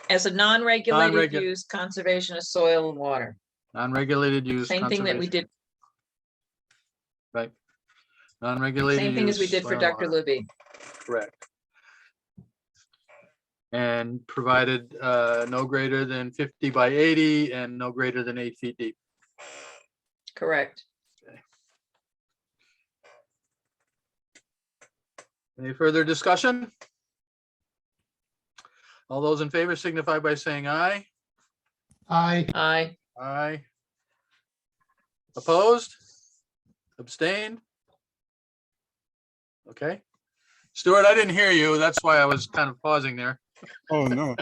as a non-regulated Non-regu- use, conservation of soil and water. non-regulated use. Same thing that we conservation. did, Right. Non-regulated same thing as we use, did for soil and Dr. water. Luby. Correct. And provided no greater than 50 by 80 and no greater than 8 feet deep. Correct. Any further discussion? All those in favor signify by saying aye. Aye. Aye. Aye. Opposed? Abstained? Okay. Stuart, I didn't hear you. That's why I was kind of pausing there. Oh, no.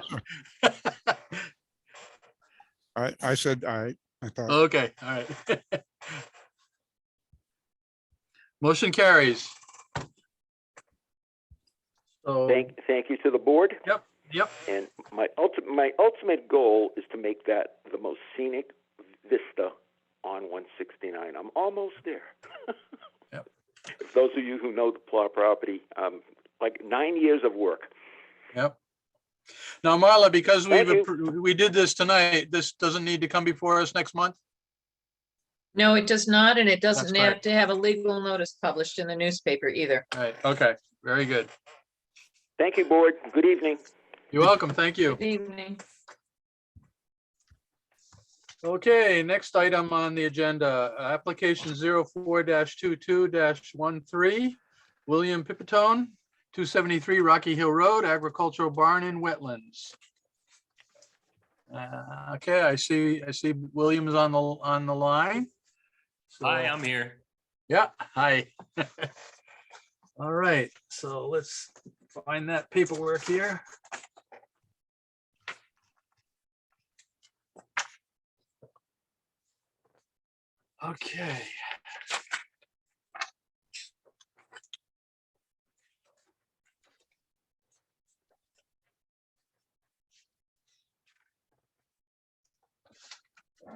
I said I thought. Okay, all right. Motion carries. So, Thank you to the board. yep. And my ultimate goal is to make that the most scenic vista on 169. I'm almost there. Yep. If those of you who know the plot property, like 9 years of work. Yep. Now, Marla, because Thank you. we did this tonight, this doesn't need to come before us next month? No, it does not, and it doesn't That's have to have a legal notice published in the newspaper either. Right, okay, very good. Thank you, board. Good evening. You're welcome, thank you. Good evening. Okay, next item on the agenda, application 04-22-13, William Pipitone, 273 Rocky Hill Road, agricultural barn and wetlands. Okay, I see William's on the line. So, Hi, I'm here. yeah, hi. All right, so let's find that paperwork here. Okay.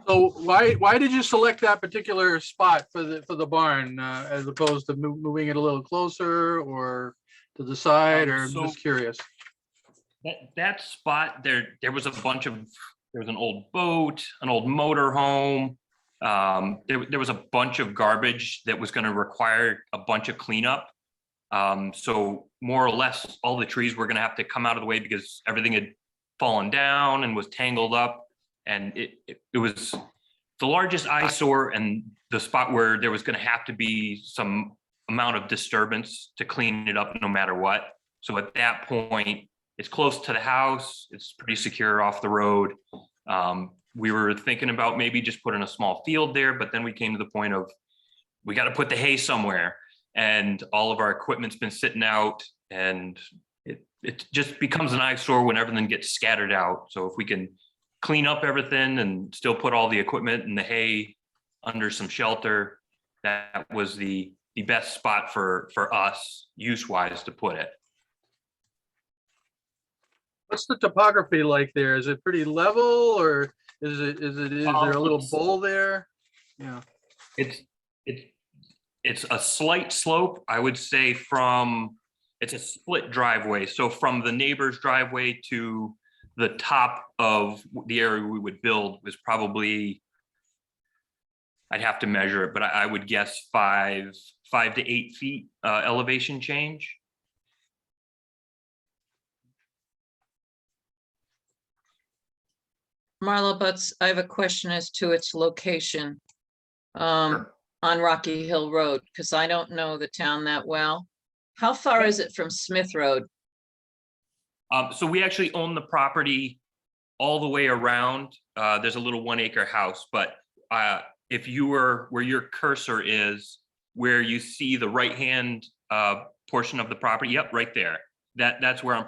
So why did you select that particular spot for the barn as opposed to moving it a little closer or to the side, or I'm So- just curious? That spot there was a bunch of, there was an old boat, an old motor home. There was a bunch of garbage that was going to require a bunch of cleanup. So more or less, all the trees were going to have to come out of the way because everything had fallen down and was tangled up. And it was the largest eyesore and the spot where there was going to have to be some amount of disturbance to clean it up no matter what. So at that point, it's close to the house. It's pretty secure off the road. We were thinking about maybe just putting a small field there, but then we came to the point of, we got to put the hay somewhere, and all of our equipment's been sitting out, and it just becomes an eyesore when everything gets scattered out. So if we can clean up everything and still put all the equipment and the hay under some shelter, that was the best spot for us use-wise to put it. What's the topography like there? Is it pretty level, or is there a little bowl there? Yeah. It's a slight slope, I would say, it's a split driveway. So from the neighbor's driveway to the top of the area we would build was probably, I'd have to measure it, but I would guess 5 to 8 feet elevation change. Marla Butts, I have a question as to its location on Rocky Hill Road, because I don't know the town that well. How far is it from Smith Road? So we actually own the property all the way around. There's a little 1 acre house, but if you were where your cursor is, where you see the right-hand portion of the property, yep, right there. That's where I'm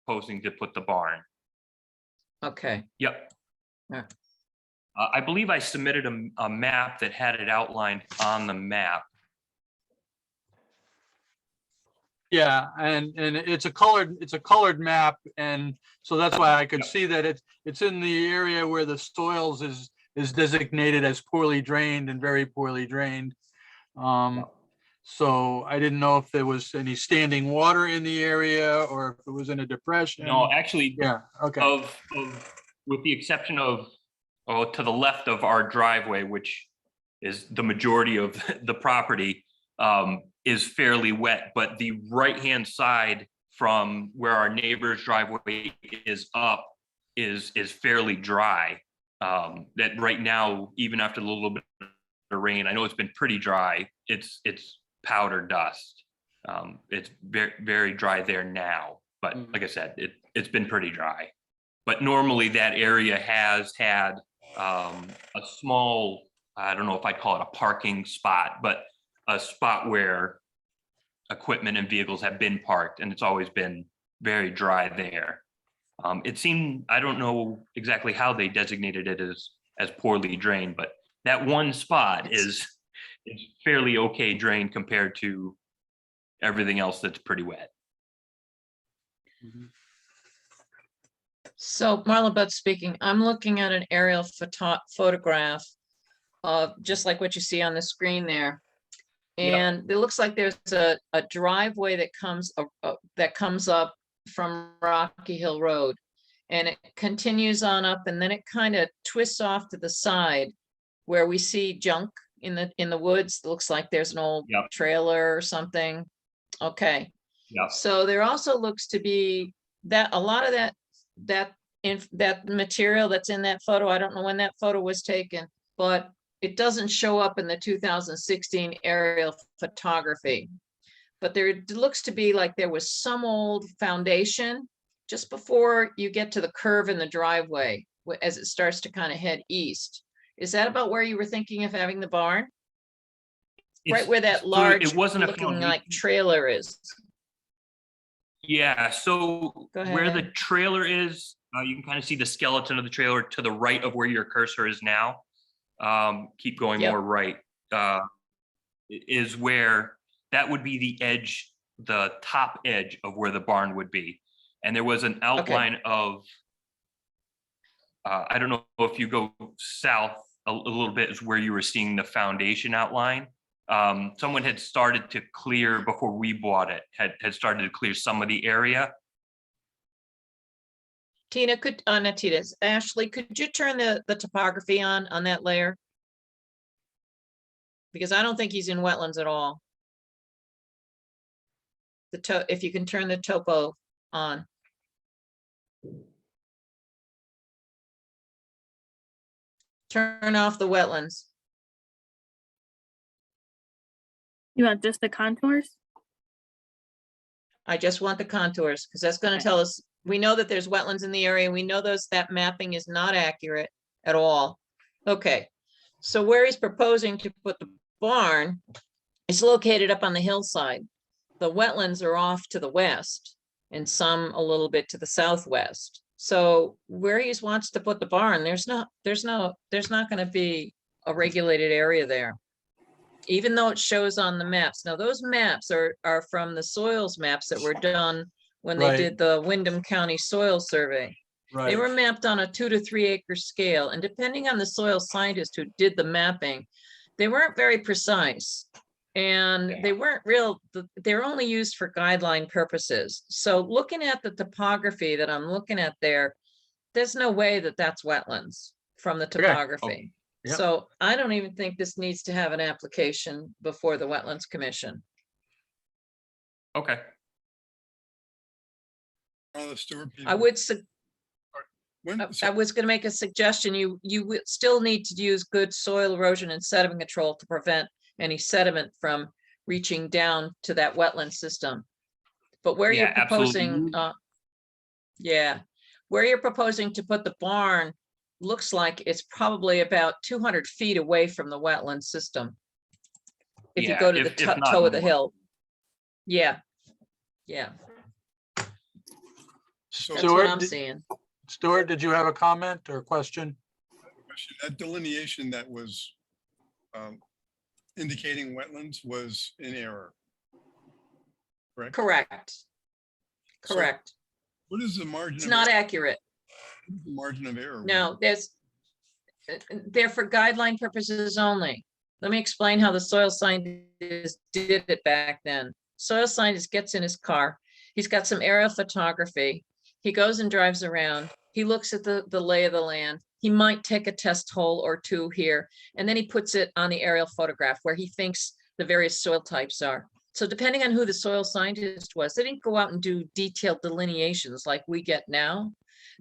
proposing to put the barn. Okay. Yep. Yeah. I believe I submitted a map that had it outlined on the map. Yeah, and it's a colored map, and so that's why I could see that it's in the area where the soils is designated as poorly drained and very poorly drained. So I didn't know if there was any standing water in the area or if it was in a depression. No, actually, Yeah, okay. with the exception of, to the left of our driveway, which is the majority of the property, is fairly wet, but the right-hand side from where our neighbor's driveway is up is fairly dry. That right now, even after a little bit of rain, I know it's been pretty dry. It's powder dust. It's very, very dry there now, but like I said, it's been pretty dry. But normally that area has had a small, I don't know if I'd call it a parking spot, but a spot where equipment and vehicles have been parked, and it's always been very dry there. It seemed, I don't know exactly how they designated it as poorly drained, but that one spot is fairly okay drained compared to everything else that's pretty wet. So Marla Butts speaking, I'm looking at an aerial photograph of just like what you see on the screen there. And it looks like there's a driveway that comes up from Rocky Hill Road. and it continues on up, and then it kind of twists off to the side where we see junk in the woods. Looks like there's an old Yep. trailer or something. Okay. Yeah. So there also looks to be that a lot of that material that's in that photo, I don't know when that photo was taken, but it doesn't show up in the 2016 aerial photography. But there looks to be like there was some old foundation just before you get to the curve in the driveway as it starts to kind of head east. Is that about where you were thinking of having the barn? Right where that So large it wasn't a looking like foundation. trailer is. Yeah, so Go where the ahead. trailer is, you can kind of see the skeleton of the trailer to the right of where your cursor is now. Keep going Yep. more right, is where that would be the edge, the top edge of where the barn would be. And there was an outline of, I don't know if you go south a little bit is where you were seeing the foundation outline. Someone had started to clear before we bought it, had started to clear some of the area. Tina, not Tina, Ashley, could you turn the topography on that layer? Because I don't think he's in wetlands at all. If you can turn the topo on. Turn off the wetlands. You want just the contours? I just want the contours because that's going to Okay. tell us, we know that there's wetlands in the area. We know that mapping is not accurate at all. Okay, so where he's proposing to put the barn is located up on the hillside. The wetlands are off to the west and some a little bit to the southwest. So where he wants to put the barn, there's not going to be a regulated area there, even though it shows on the maps. Now, those maps are from the soils maps that were done when they Right. did the Windham County Soil Survey. They Right. were mapped on a 2 to 3 acre scale, and depending on the soil scientist who did the mapping, they weren't very precise. And they weren't they're only used for guideline purposes. So looking at the topography that I'm looking at there's no way that that's wetlands from the topography. Yep. So I don't even think this needs to have an application before the Wetlands Commission. Okay. All the Stewart I people. would, When- I was going to make a suggestion. You would still need to use good soil erosion and sediment control to prevent any sediment from reaching down to that wetland system. But where you're Yeah, absolutely. proposing, where you're proposing to put the barn looks like it's probably about 200 feet away from the wetland system. If you Yeah, go to the if not toe of the more. hill. Yeah, So that's what Stuart, I'm seeing. Stuart, did you have a comment or question? question, that delineation that was indicating wetlands was in error. Correct? Correct. So Correct. What is the margin? It's of not error? accurate. What is the margin of error? No, they're for guideline purposes only. Let me explain how the soil scientist did it back then. Soil scientist gets in his car. He's got some aerial photography. He goes and drives around. He looks at the lay of the land. He might take a test hole or two here, and then he puts it on the aerial photograph where he thinks the various soil types are. So depending on who the soil scientist was, they didn't go out and do detailed delineations like we get now.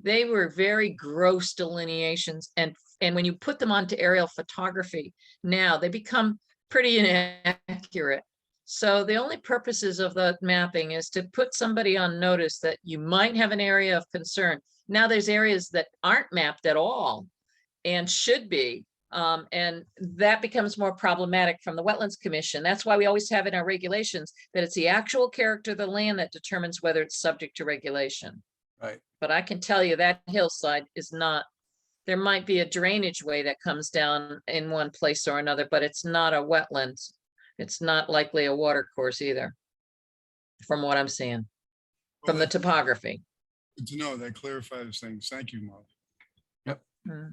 They were very gross delineations, and when you put them onto aerial photography now, they become pretty inaccurate. So the only purposes of the mapping is to put somebody on notice that you might have an area of concern. Now there's areas that aren't mapped at all and should be, and that becomes more problematic from the Wetlands Commission. That's why we always have in our regulations that it's the actual character of the land that determines whether it's subject to regulation. Right. But I can tell you that hillside is not, there might be a drainage way that comes down in one place or another, but it's not a wetland. It's not likely a water course either, from what I'm seeing, from the Well, topography. good to know, that clarifies things. Thank you, Mark. Hmm.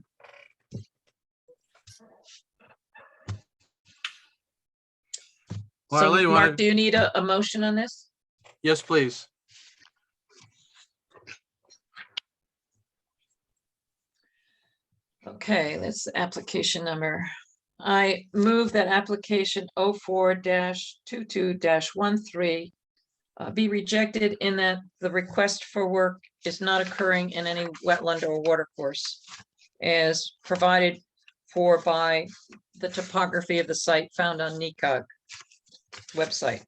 So Marley, you Mark, wanna- do you need a motion on this? Yes, please. Okay, that's the application number. I move that application 04-22-13 be rejected in that the request for work is not occurring in any wetland or watercourse as provided for by the topography of the site found on NECOG website.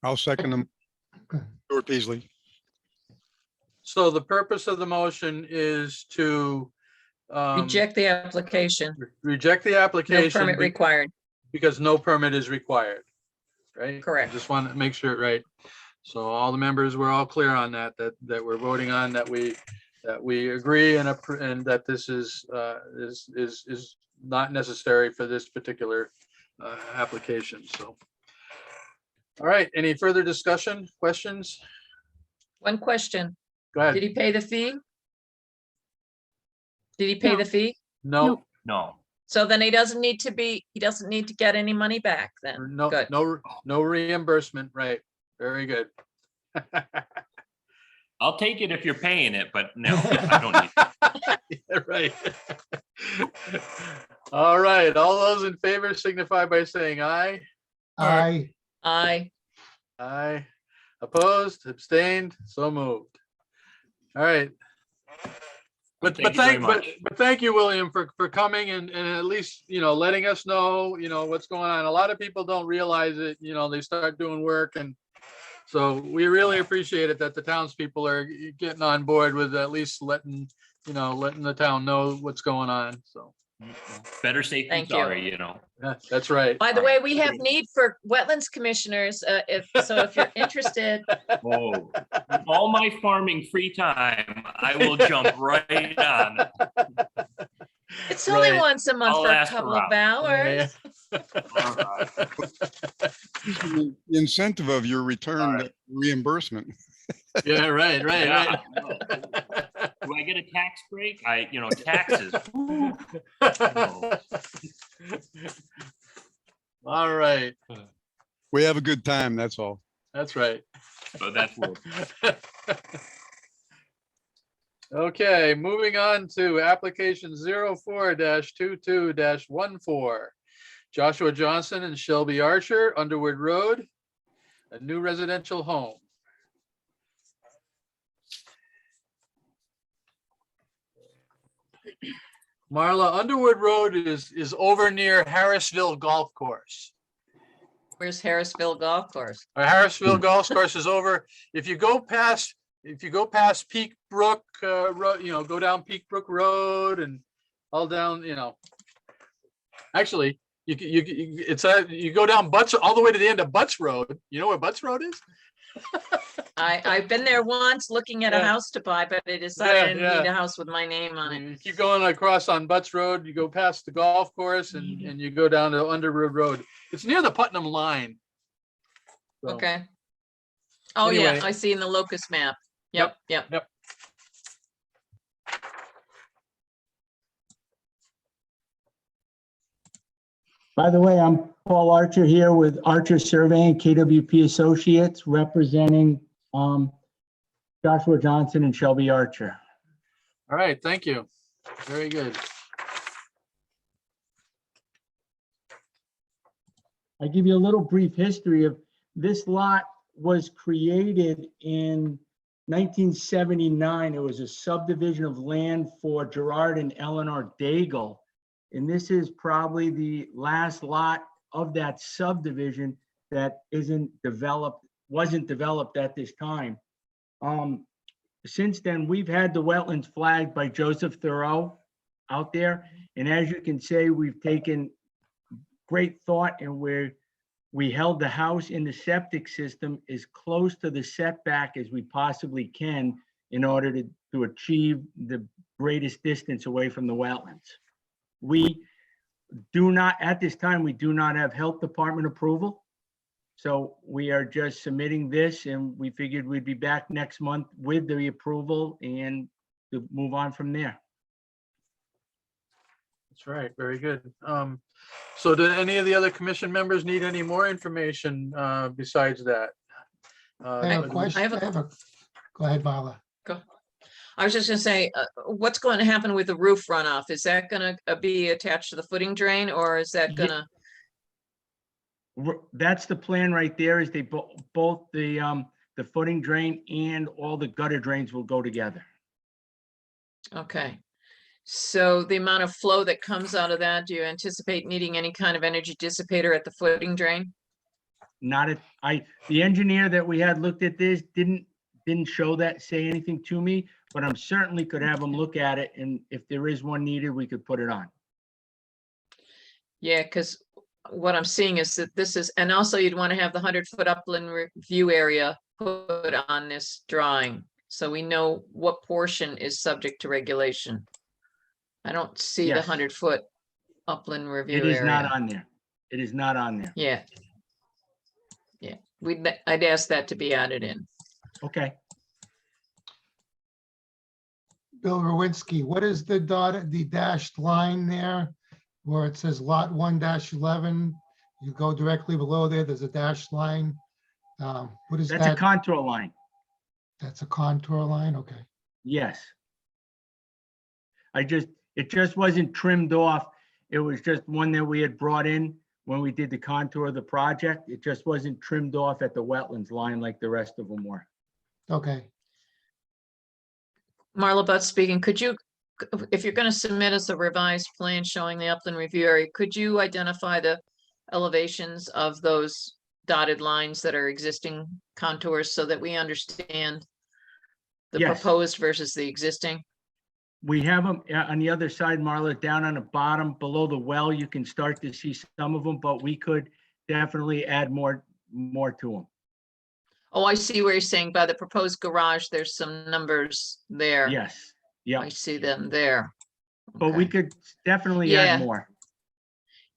I'll second them. Okay. Stuart Peasley. So the purpose of the motion is to Reject the application, reject the no application permit required. because no permit is required, right? I Correct. just want to make sure, right? So all the members, we're all clear on that we're voting on, that we agree and that this is not necessary for this particular application, so. All right, any further discussion, questions? One question, Go ahead. did he pay the fee? Did he pay No. the fee? No, Nope. No, So then he doesn't need to get any money back then. no, Good. no reimbursement, right? Very good. I'll take it if you're paying it, but no, I don't need it. Yeah, right. All right, all those in favor signify by saying aye. Aye. Aye. Aye. Opposed, abstained, so moved. All right. But Thank you very much. thank you, William, for coming and at least, letting us know, what's going on. A lot of people don't realize it, they start doing work, and so we really appreciate it that the townspeople are getting on board with at least letting the town know what's going on. So, Better safe than Thank you. sorry, yeah, that's right. By the way, we have need for wetlands commissioners, if you're interested. Oh, all my farming free time, I will jump right on. It's only Right. once a month I'll for a ask couple of around. hours. All right. The incentive of your return reimbursement. Yeah, right. Yeah. Do I get a tax break? Taxes. Woo. Oh. All right, We have a good time, that's all. that's right. So that's what. Okay, moving on to application 04-22-14. Joshua Johnson and Shelby Archer, Underwood Road, a new residential home. Marla, Underwood Road is over near Harrisville Golf Course. Where's Harrisville Golf Course? Our Harrisville Golf Course is over. If you go past Peak Brook, go down Peak Brook Road and all down, actually, you go down Butts all the way to the end of Butts Road. You know where Butts Road is? I've been there once looking at a Yeah. house to buy, but I decided I didn't Yeah. need a house with my name on it. You keep going across on Butts Road, you go past the golf course and you go down to Underwood Road. It's near the Putnam line. So, Okay. Oh, yeah, Anyway. I see in the locust map. Yep. By the way, I'm Paul Archer here with Archer Surveying, KWP Associates, representing Joshua Johnson and Shelby Archer. All right, thank you. Very good. I give you a little brief history of this lot. Was created in 1979. It was a subdivision of land for Gerard and Eleanor Daigle. And this is probably the last lot of that subdivision that wasn't developed at this time. Since then, we've had the wetlands flagged by Joseph Thoreau out there. And as you can see, we've taken great thought and we held the house in the septic system as close to the setback as we possibly can in order to achieve the greatest distance away from the wetlands. We do not, at this time, we do not have health department approval. So we are just submitting this and we figured we'd be back next month with the approval and to move on from there. That's right, very good. So do any of the other commission members need any more information besides that? I have a question. Go ahead, Marla. I was just gonna say, what's going to happen with the roof runoff? Is that gonna be attached to the footing drain, or is that Ye- gonna? That's the plan right there, is they both the footing drain and all the gutter drains will go together. Okay. So the amount of flow that comes out of that, do you anticipate needing any kind of energy dissipator at the footing drain? Not at, the engineer that we had looked at this didn't show that, say anything to me, but I'm certainly could have them look at it, and if there is one needed, we could put it on. Yeah, because what I'm seeing is that this is, and also you'd want to have the 100-foot upland review area put on this drawing. So we know what portion is subject to regulation. I don't see the Yes. 100-foot upland review It is not area. on there. It is not on there. Yeah. Yeah, I'd ask that to be added in. Okay. Bill Rowinski, what is the dashed line there where it says lot 1-11? You go directly below there, there's a dashed line. What is That's a that? contour line. That's a contour line, okay. Yes. It just wasn't trimmed off. It was just one that we had brought in when we did the contour of the project. It just wasn't trimmed off at the wetlands line like the rest of them were. Okay, Marla Butt speaking. Could you, if you're going to submit us a revised plan showing the upland review area, could you identify the elevations of those dotted lines that are existing contours so that we understand the Yes. proposed versus the existing? We have them on the other side, Marla, down on the bottom below the well. You can start to see some of them, but we could definitely add more to them. Oh, I see where you're saying by the proposed garage, there's some numbers there. Yes. Yeah. I see them there. But we Okay. could definitely Yeah. add more.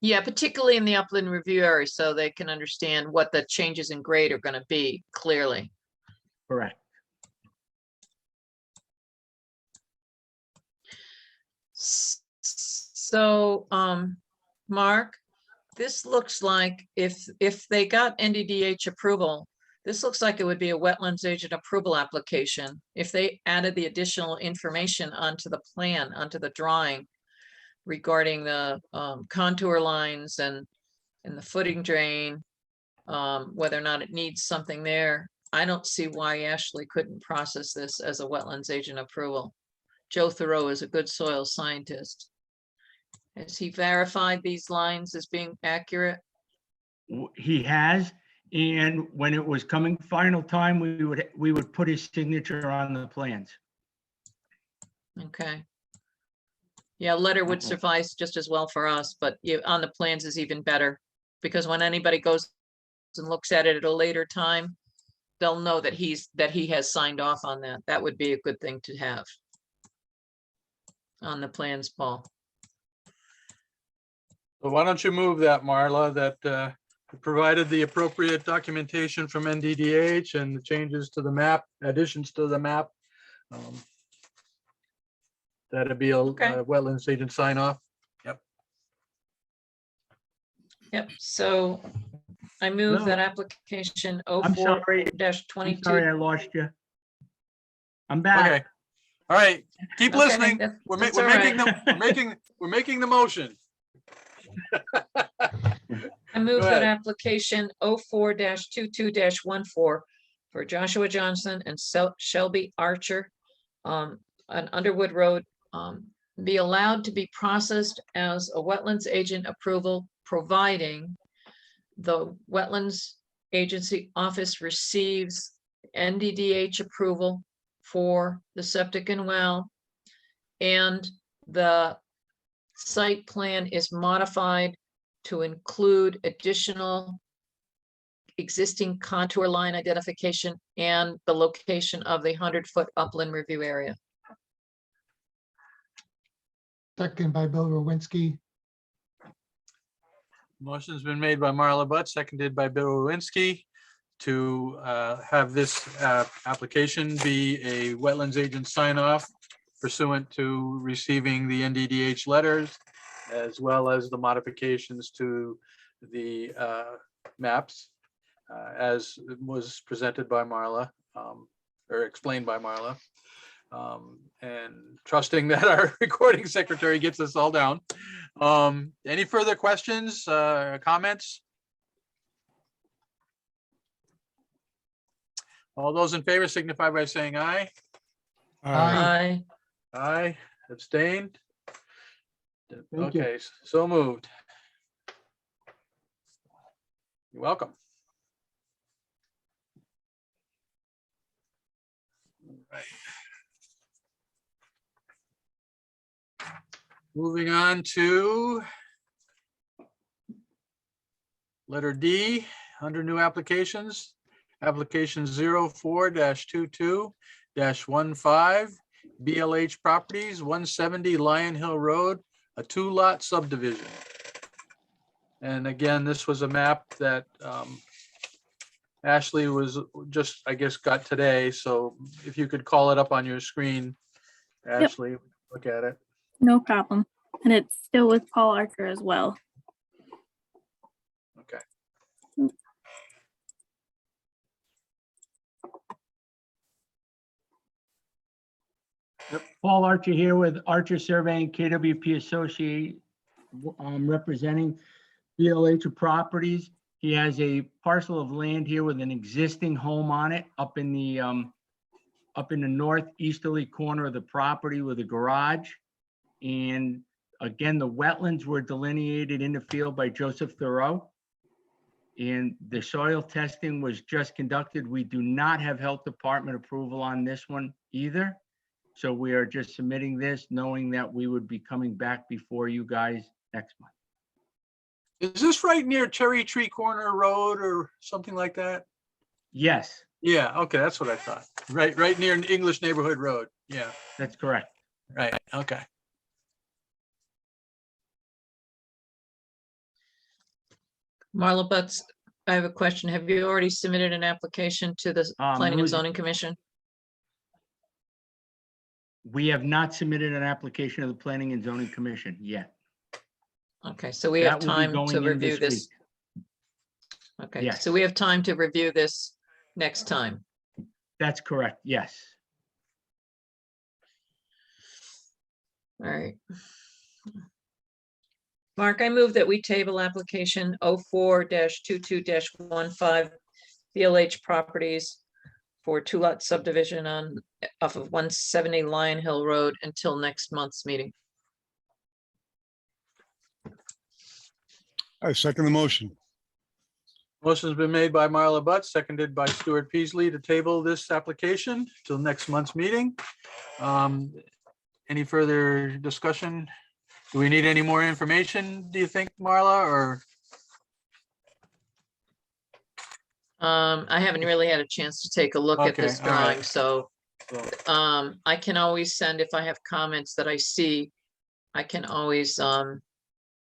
Yeah, particularly in the upland review area, so they can understand what the changes in grade are going to be clearly. Correct. So, Mark, this looks like if they got NDDH approval, this looks like it would be a wetlands agent approval application. If they added the additional information onto the plan, onto the drawing regarding the contour lines and the footing drain, whether or not it needs something there, I don't see why Ashley couldn't process this as a wetlands agent approval. Joe Thoreau is a good soil scientist. Has he verified these lines as being accurate? He has, and when it was coming final time, we would put his signature on the plans. Okay. Yeah, a letter would Uh-oh. suffice just as well for us, but on the plans is even better. Because when anybody goes and looks at it at a later time, they'll know that he has signed off on that. That would be a good thing to have on the plans, Paul. So why don't you move that, Marla, that provided the appropriate documentation from NDDH and the changes to the map, additions to the map. That'd be a wetlands agent sign off. Yep, so I move No. that application I'm sorry. I'm 04-22. sorry, I lost you. I'm back. Okay. All right. Keep Okay, listening. that's- We're that's we're all making right. we're making the motion. I move Go that ahead. application 04-22-14 for Joshua Johnson and Shelby Archer on Underwood Road be allowed to be processed as a wetlands agent approval, providing the Wetlands Agency Office receives NDDH approval for the septic and well, and the site plan is modified to include additional existing contour line identification and the location of the 100-foot upland review area. second by Bill Rowinski. Motion's been made by Marla Butt, seconded by Bill Rowinski to have this application be a wetlands agent sign off pursuant to receiving the NDDH letters, as well as the modifications to the maps as was presented by Marla. or explained by Marla. And trusting that our recording secretary gets this all down. Any further questions, comments? All those in favor signify by saying aye. Aye. Aye, abstained. Thank you. Okay, so moved. You're welcome. Right. Moving on to letter D, under new applications, application 04-22-15, BLH Properties, 170 Lion Hill Road, a 2-lot subdivision. And again, this was a map that Ashley was just, I guess, got today. So if you could call it up on your screen, Ashley, look at it. No problem. And it's still with Paul Archer as well. Okay. Paul Archer here with Archer Surveying, KWP Associate, representing BLH Properties. He has a parcel of land here with an existing home on it up in the northeasterly corner of the property with a garage. And again, the wetlands were delineated in the field by Joseph Thoreau. And the soil testing was just conducted. We do not have health department approval on this one either. So we are just submitting this, knowing that we would be coming back before you guys next month. Is this right near Cherry Tree Corner Road or something like that? Yes, Yeah, okay, that's what I thought. Right near English Neighborhood Road. Yeah, that's correct. right, okay. Marla Butts, I have a question. Have you already submitted an application to the Planning and Louis- Zoning Commission? We have not submitted an application to the Planning and Zoning Commission yet. Okay, so we have That will be time to going in review this this. Okay, Yes. so we have time to review this next time. That's correct, yes. All right. Mark, I move that we table application 04-22-15 BLH Properties for 2-lot subdivision off of 170 Lion Hill Road until next month's meeting. I second the motion. Motion's been made by Marla Butts, seconded by Stuart Peasley to table this application till next month's meeting. Any further discussion? Do we need any more information, do you think, Marla, or? I haven't really had a chance to take a look at this Okay, all right. drawing, so I can always send, if I have comments that I see, I can always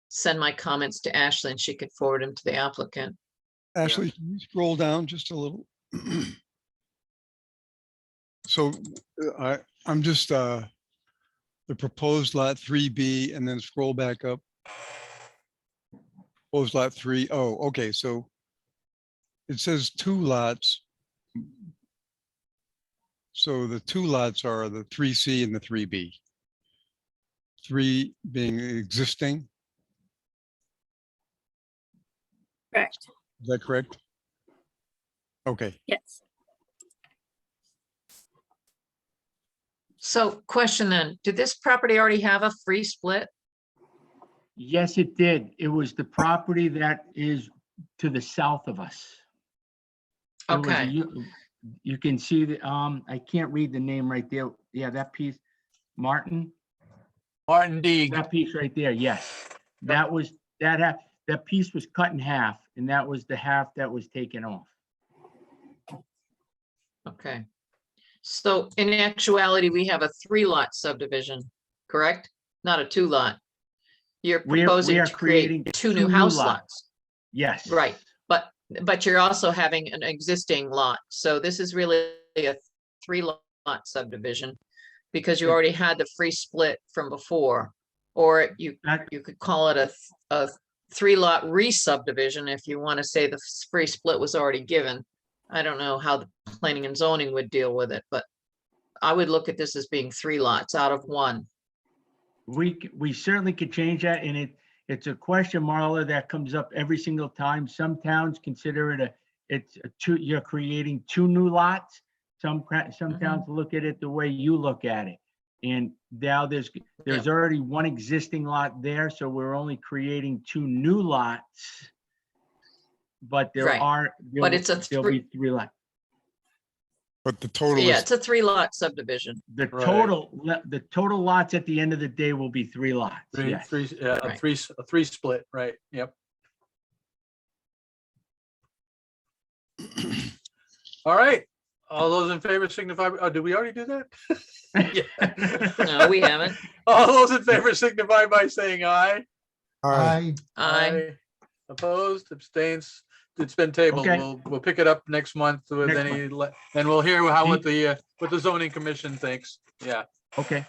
send my comments to Ashley and she could forward them to the applicant. Ashley, can you scroll down just a little? So I'm just the proposed lot 3B and then scroll back up. Proposed lot 3. Oh, okay. So it says 2 lots. So the 2 lots are the 3C and the 3B. 3 being existing. Correct. Is that correct? Okay. Yes. So question then, did this property already have a free split? Yes, it did. It was the property that is to the south of us. It was a Okay, You can see the, I can't read the name right there. Yeah, that piece, Martin, Martin Deeg, that piece right there, yes. That was, that piece was cut in half and that was the half that was taken off. okay. So in actuality, we have a 3-lot subdivision, correct? Not a 2-lot. You're We proposing are to create creating 2 new house lots. Yes. Right, but you're also having an existing lot, so this is really a 3-lot subdivision. Because you already had the free split from before, or you could call it a 3-lot re-subdivision if you want to say the free split was already given. I don't know how the planning and zoning would deal with it, but I would look at this as being 3 lots out of 1. We certainly could change that, and it's a question, Marla, that comes up every single time. Some towns consider it you're creating 2 new lots. Some towns look at it the way you look at it. And now there's already 1 existing lot there, so we're only creating 2 new lots. But Right. But it's a there'll be 3 lots. But the total Yeah, is, it's a 3-lot subdivision. The Right. total lots at the end of the day will be 3 lots. Yes. Right. A 3 split, right, yep. All right, all those in favor signify, oh, did we already do that? Yeah. No, we haven't. All those in favor signify by saying aye. aye, Aye. Opposed, abstains, it's been tabled. Okay. We'll pick it up next month with Next any, and we'll hear what the zoning commission thinks. Yeah. Okay.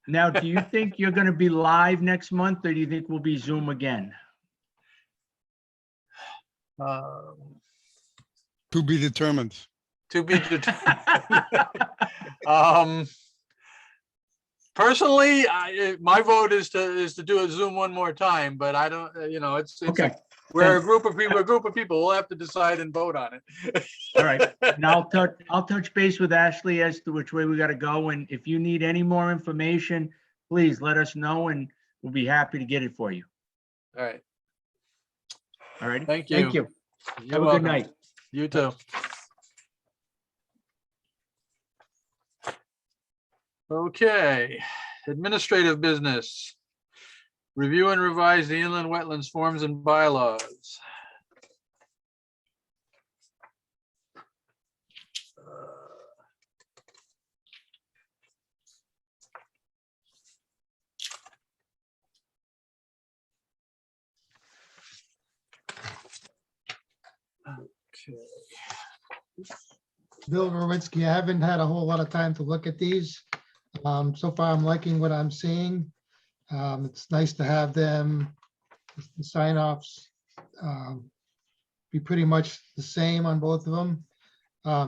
Now, do you think you're going to be live next month, or do you think we'll be Zoom again? to be determined. To be personally, my vote is to do a Zoom one more time, but I don't, it's Okay. we're a group of people. We'll have to decide and vote on it. All right. Now I'll touch base with Ashley as to which way we got to go. And if you need any more information, please let us know and we'll be happy to get it for you. All right. All right. Thank you. Thank you. You're Have a welcome. good night. You too. Okay, administrative business. Review and revise the inland wetlands forms and bylaws. Okay. Bill Rowinski, I haven't had a whole lot of time to look at these. So far, I'm liking what I'm seeing. It's nice to have them, the sign offs, be pretty much the same on both of them.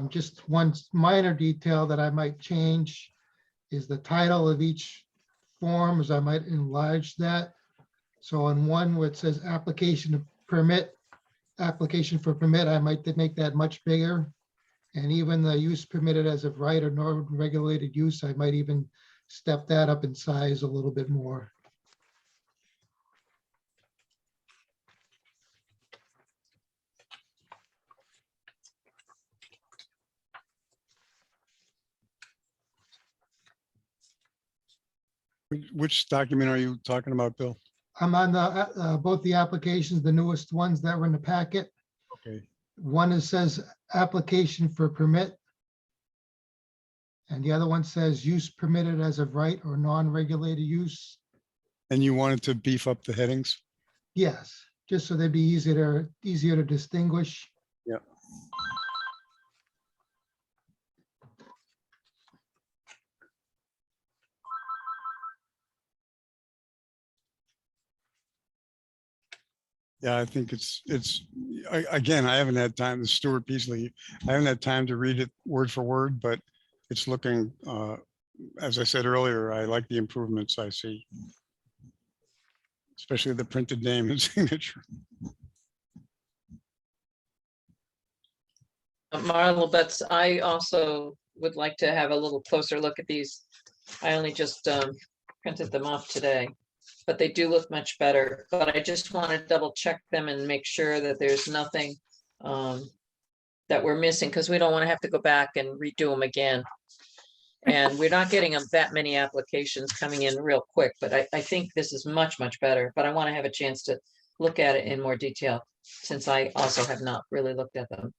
Just one minor detail that I might change is the title of each form, as I might enlarge that. So on one where it says application for permit, I might make that much bigger. And even the use permitted as of right or non-regulated use, I might even step that up in size a little bit more. Which document are you talking about, Bill? I'm on the both the applications, the newest ones that were in the packet. Okay, One is says application for permit. And the other one says use permitted as of right or non-regulated use. and you wanted to beef up the headings? Yes, just so they'd be easier to distinguish. Yeah. Yeah, I think again, I haven't had time, Stuart Peasley, I haven't had time to read it word for word, but it's looking, as I said earlier, I like the improvements I see. Especially the printed name and signature. Marla, but I also would like to have a little closer look at these. I only just printed them off today, but they do look much better. But I just want to double check them and make sure that there's nothing that we're missing, because we don't want to have to go back and redo them again. And we're not getting that many applications coming in real quick, but I think this is much, much better. But I want to have a chance to look at it in more detail, since I also have not really looked at them.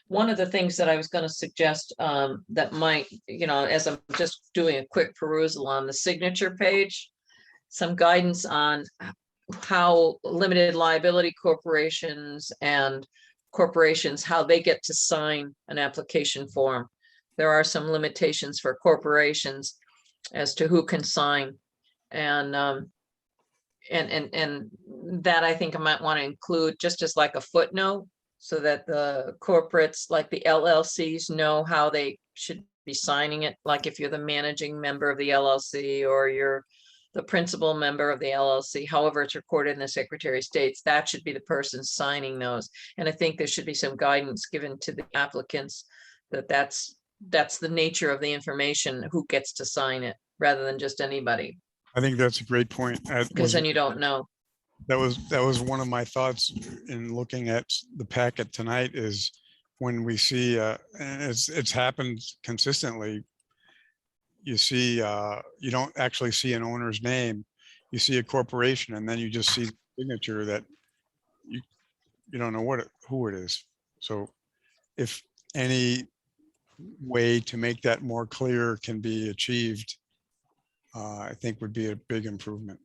One of the things that I was going to suggest that might, as I'm just doing a quick perusal on the signature page, some guidance on how limited liability corporations and corporations, how they get to sign an application form. There are some limitations for corporations as to who can sign. And that I think I might want to include just as like a footnote, so that the corporates, like the LLCs, know how they should be signing it. Like if you're the managing member of the LLC or you're the principal member of the LLC, however it's recorded in the Secretary of State's, that should be the person signing those. And I think there should be some guidance given to the applicants that that's the nature of the information, who gets to sign it, rather than just anybody, I think that's a great point. because then you don't know. That was one of my thoughts in looking at the packet tonight, is when we see, and it's happened consistently. You see, you don't actually see an owner's name. You see a corporation, and then you just see the signature that you don't know who it is. So if any way to make that more clear can be achieved, I think would be a big improvement.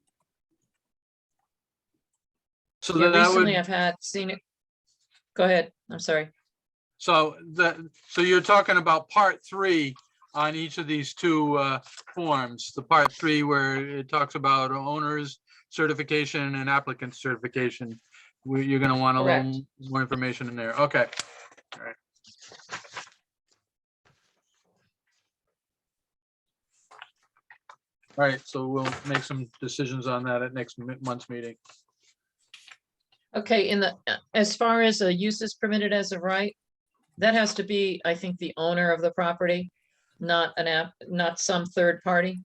So Yeah, that recently would, I've seen it. Go ahead. I'm sorry. so you're talking about part 3 on each of these two forms, the part 3 where it talks about owner's certification and applicant certification. You're gonna want a little Correct. more information in there. Okay. All right. All right, so we'll make some decisions on that at next month's meeting. Okay, as far as a use is permitted as a right, that has to be, I think, the owner of the property, not not some third party,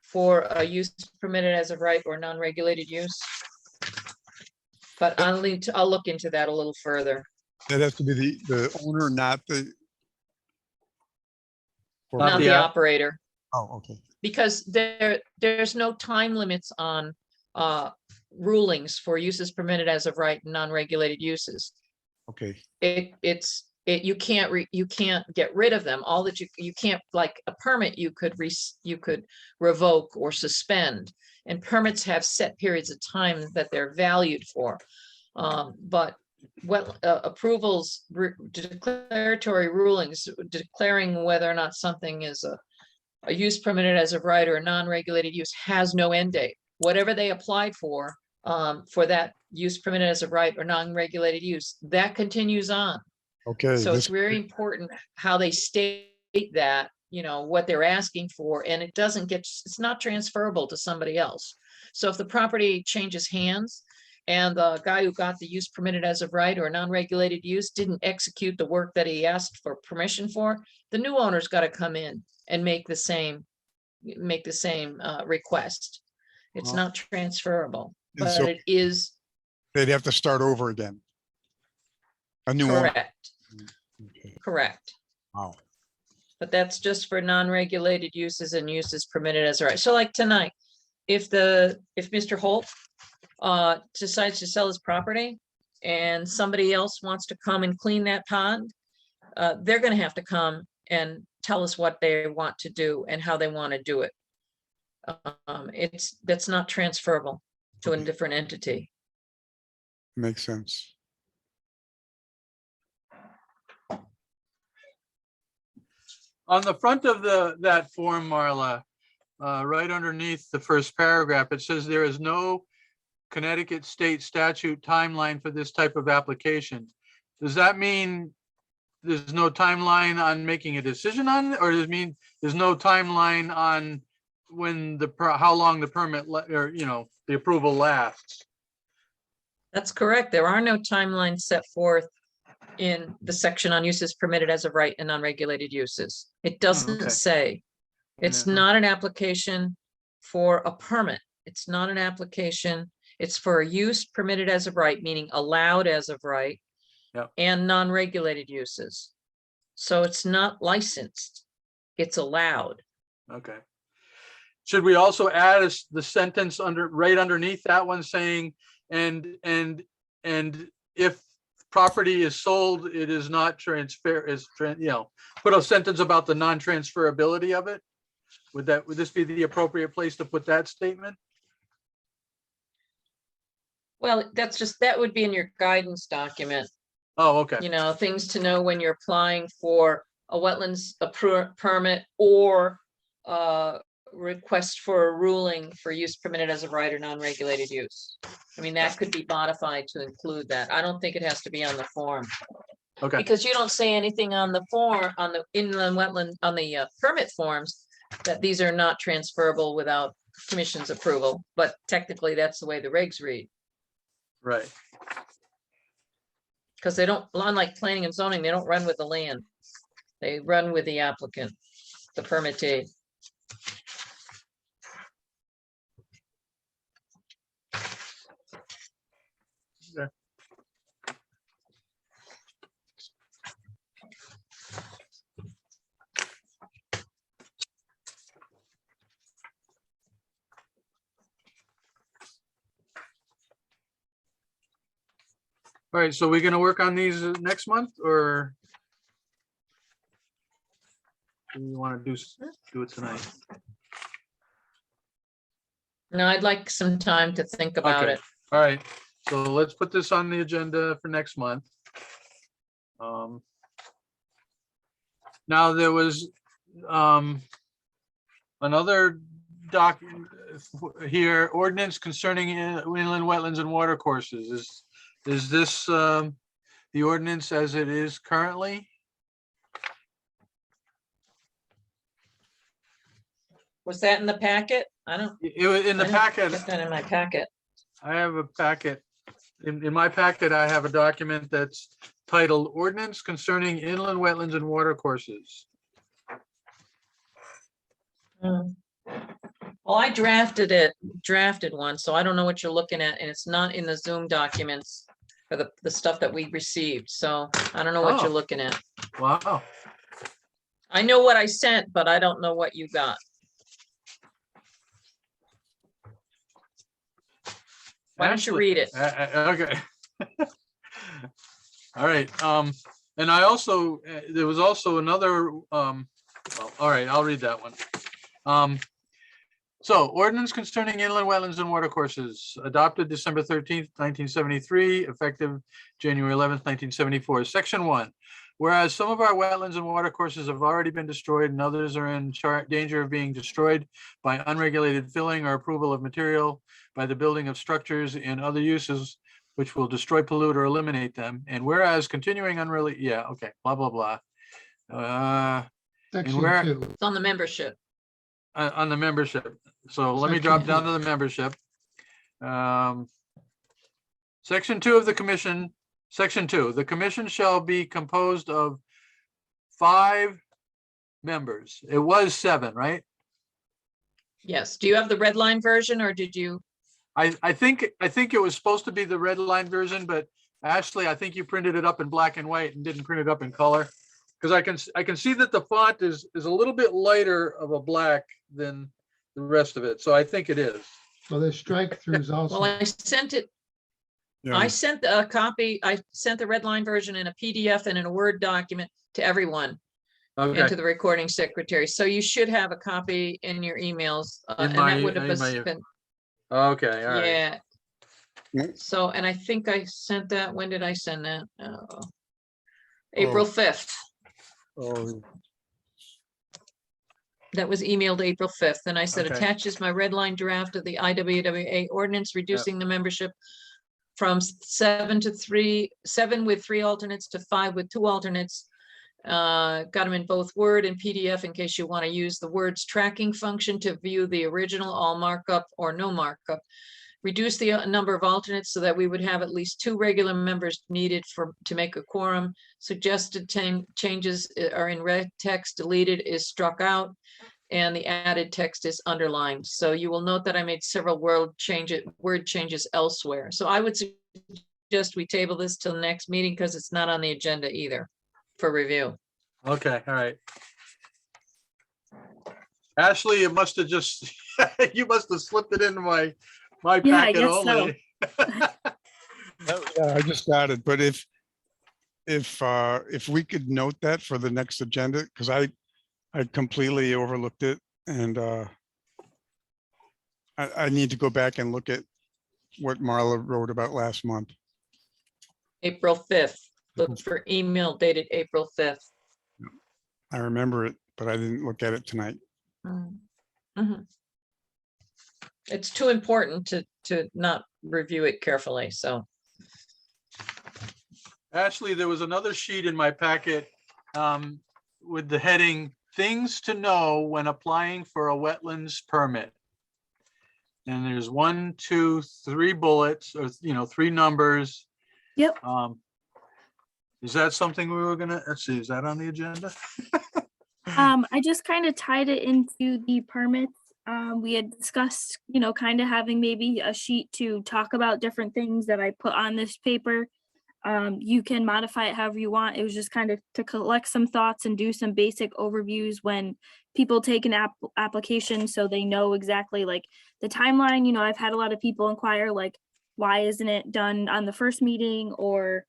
for a use permitted as a right or non-regulated use. But I'll look into that a little further. That has to be the owner, not the. Not the operator, Oh, okay. because there's no time limits on rulings for uses permitted as of right and non-regulated uses. Okay. You can't get rid of them. All that you can't, like a permit, you could revoke or suspend, and permits have set periods of time that they're valued for. But approvals, declaratory rulings declaring whether or not something is a use permitted as of right or a non-regulated use has no end date. Whatever they applied for that use permitted as of right or non-regulated use, that continues on. Okay. So it's very important how they state that, what they're asking for, and it's not transferable to somebody else. So if the property changes hands and the guy who got the use permitted as of right or non-regulated use didn't execute the work that he asked for permission for, the new owner's got to come in and make the same request. It's not transferable, And but so it is they'd have to start over again. A new owner. correct. Okay. Correct. Wow. But that's just for non-regulated uses and uses permitted as a right. So like tonight, if Mr. Holt decides to sell his property and somebody else wants to come and clean that pond, they're going to have to come and tell us what they want to do and how they want to do it. That's not transferable to a different entity. Makes sense. On the front of that form, Marla, right underneath the first paragraph, it says there is no Connecticut state statute timeline for this type of application. Does that mean there's no timeline on making a decision on it, or does it mean there's no timeline on when how long the permit or the approval lasts? That's correct. There are no timelines set forth in the section on uses permitted as of right and non-regulated uses. It doesn't okay. say. It's Yeah. not an application for a permit. It's not an application. It's for a use permitted as of right, meaning allowed as of right, Yep. and non-regulated uses. So it's not licensed. It's allowed. Okay. Should we also add the sentence right underneath that one saying, and if property is sold, it is not put a sentence about the non-transferability of it? Would this be the appropriate place to put that statement? Well, that would be in your guidance document. Oh, okay. Things to know when you're applying for a wetlands permit or request for a ruling for use permitted as a right or non-regulated use. I mean, that could be modified to include that. I don't think it has to be on the form. Okay, Because you don't say anything on the form, on the inland wetland, on the permit forms, that these are not transferable without commission's approval, but technically that's the way the regs read. right. Because they don't, unlike planning and zoning, they don't run with the land. They run with the applicant, the permittee. All right, so we're gonna work on these next month, or do you want to do it tonight? No, I'd like some time to think about Okay. it. All right, so let's put this on the agenda for next month. Now, there was another document here, ordinance concerning inland wetlands and water courses. Is this the ordinance as it is currently? Was that in the packet? I don't. It was in the I didn't packet. Get that in my packet. I have a packet. In my packet, I have a document that's titled Ordinance Concerning Inland Wetlands and Water Courses. Well, I drafted one, so I don't know what you're looking at, and it's not in the Zoom documents for the stuff that we received, so I don't know what you're Oh. looking at. Wow. I know what I sent, but I don't know what you got. Why don't you Actually- read it? Okay. All right, and I also, there was also another, well, all right, I'll read that one. So ordinance concerning inland wetlands and water courses adopted December 13th, 1973, effective January 11th, 1974. Section 1. Whereas some of our wetlands and water courses have already been destroyed and others are in danger of being destroyed by unregulated filling or approval of material, by the building of structures and other uses which will destroy, pollute, or eliminate them. And whereas continuing unrelated, yeah, okay, blah, blah, blah. Section where- 2. It's on the membership. On the membership. So let me Section drop down two. to the membership. Section 2 of the commission, section 2, the commission shall be composed of 5 members. It was 7, right? Yes. Do you have the red line version, or did you? I think it was supposed to be the red line version, but Ashley, I think you printed it up in black and white and didn't print it up in color. Because I can see that the font is a little bit lighter of a black than the rest of it. So I think it is. Well, there's strike throughs also. Well, I sent it. Yeah. I sent a copy. I sent the red line version in a PDF and in a Word document to everyone and Okay. to the recording secretary. So you should have a copy in your emails. In And my- that would in have my- been, Okay, all right. yeah. Yeah. So, and I think I sent that. When did I send that? April 5th. Oh, That was emailed April 5th, and I said Okay. attaches my red line draft of the IWWA ordinance reducing the membership from 7 to 3, 7 with 3 alternates to 5 with 2 alternates. Got them in both Word and PDF in case you want to use the Word's tracking function to view the original all markup or no markup. Reduce the number of alternates so that we would have at least 2 regular members needed to make a quorum. Suggested changes are in red text, deleted is struck out, and the added text is underlined. So you will note that I made several word changes elsewhere. So I would suggest we table this till the next meeting because it's not on the agenda either for review. Okay, all right. Ashley, it must have just, you must have slipped it into my Yeah, I packet guess so. only. yeah, I just got it, but if we could note that for the next agenda, because I completely overlooked it, and I need to go back and look at what Marla wrote about last month. April 5th. Look for email dated April 5th. I remember it, but I didn't look at it tonight. It's too important to not review it carefully, so. Ashley, there was another sheet in my packet with the heading, "Things to know when applying for a wetlands permit." And there's 1, 2, 3 bullets, or, 3 numbers. Yep. Is that something we were gonna, let's see, is that on the agenda? I just kind of tied it into the permits. We had discussed, kind of having maybe a sheet to talk about different things that I put on this paper. You can modify it however you want. It was just kind of to collect some thoughts and do some basic overviews when people take an application, so they know exactly like the timeline. I've had a lot of people inquire like, why isn't it done on the first meeting, or,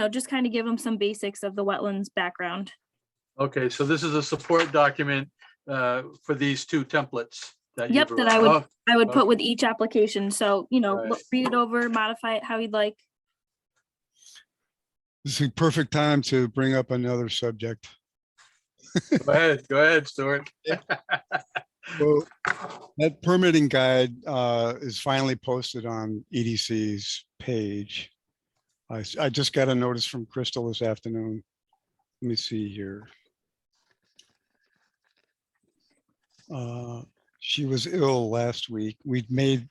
just kind of give them some basics of the wetlands background. Okay, so this is a support document for these 2 templates. That Yep, you've that wrote. I would put okay. with each application. So, Right. read it over, modify it how you'd like. This is a perfect time to bring up another subject. Go ahead, Stuart. Well, that permitting guide is finally posted on EDC's page. I just got a notice from Crystal this afternoon. Let me see here. She was ill last week. We'd made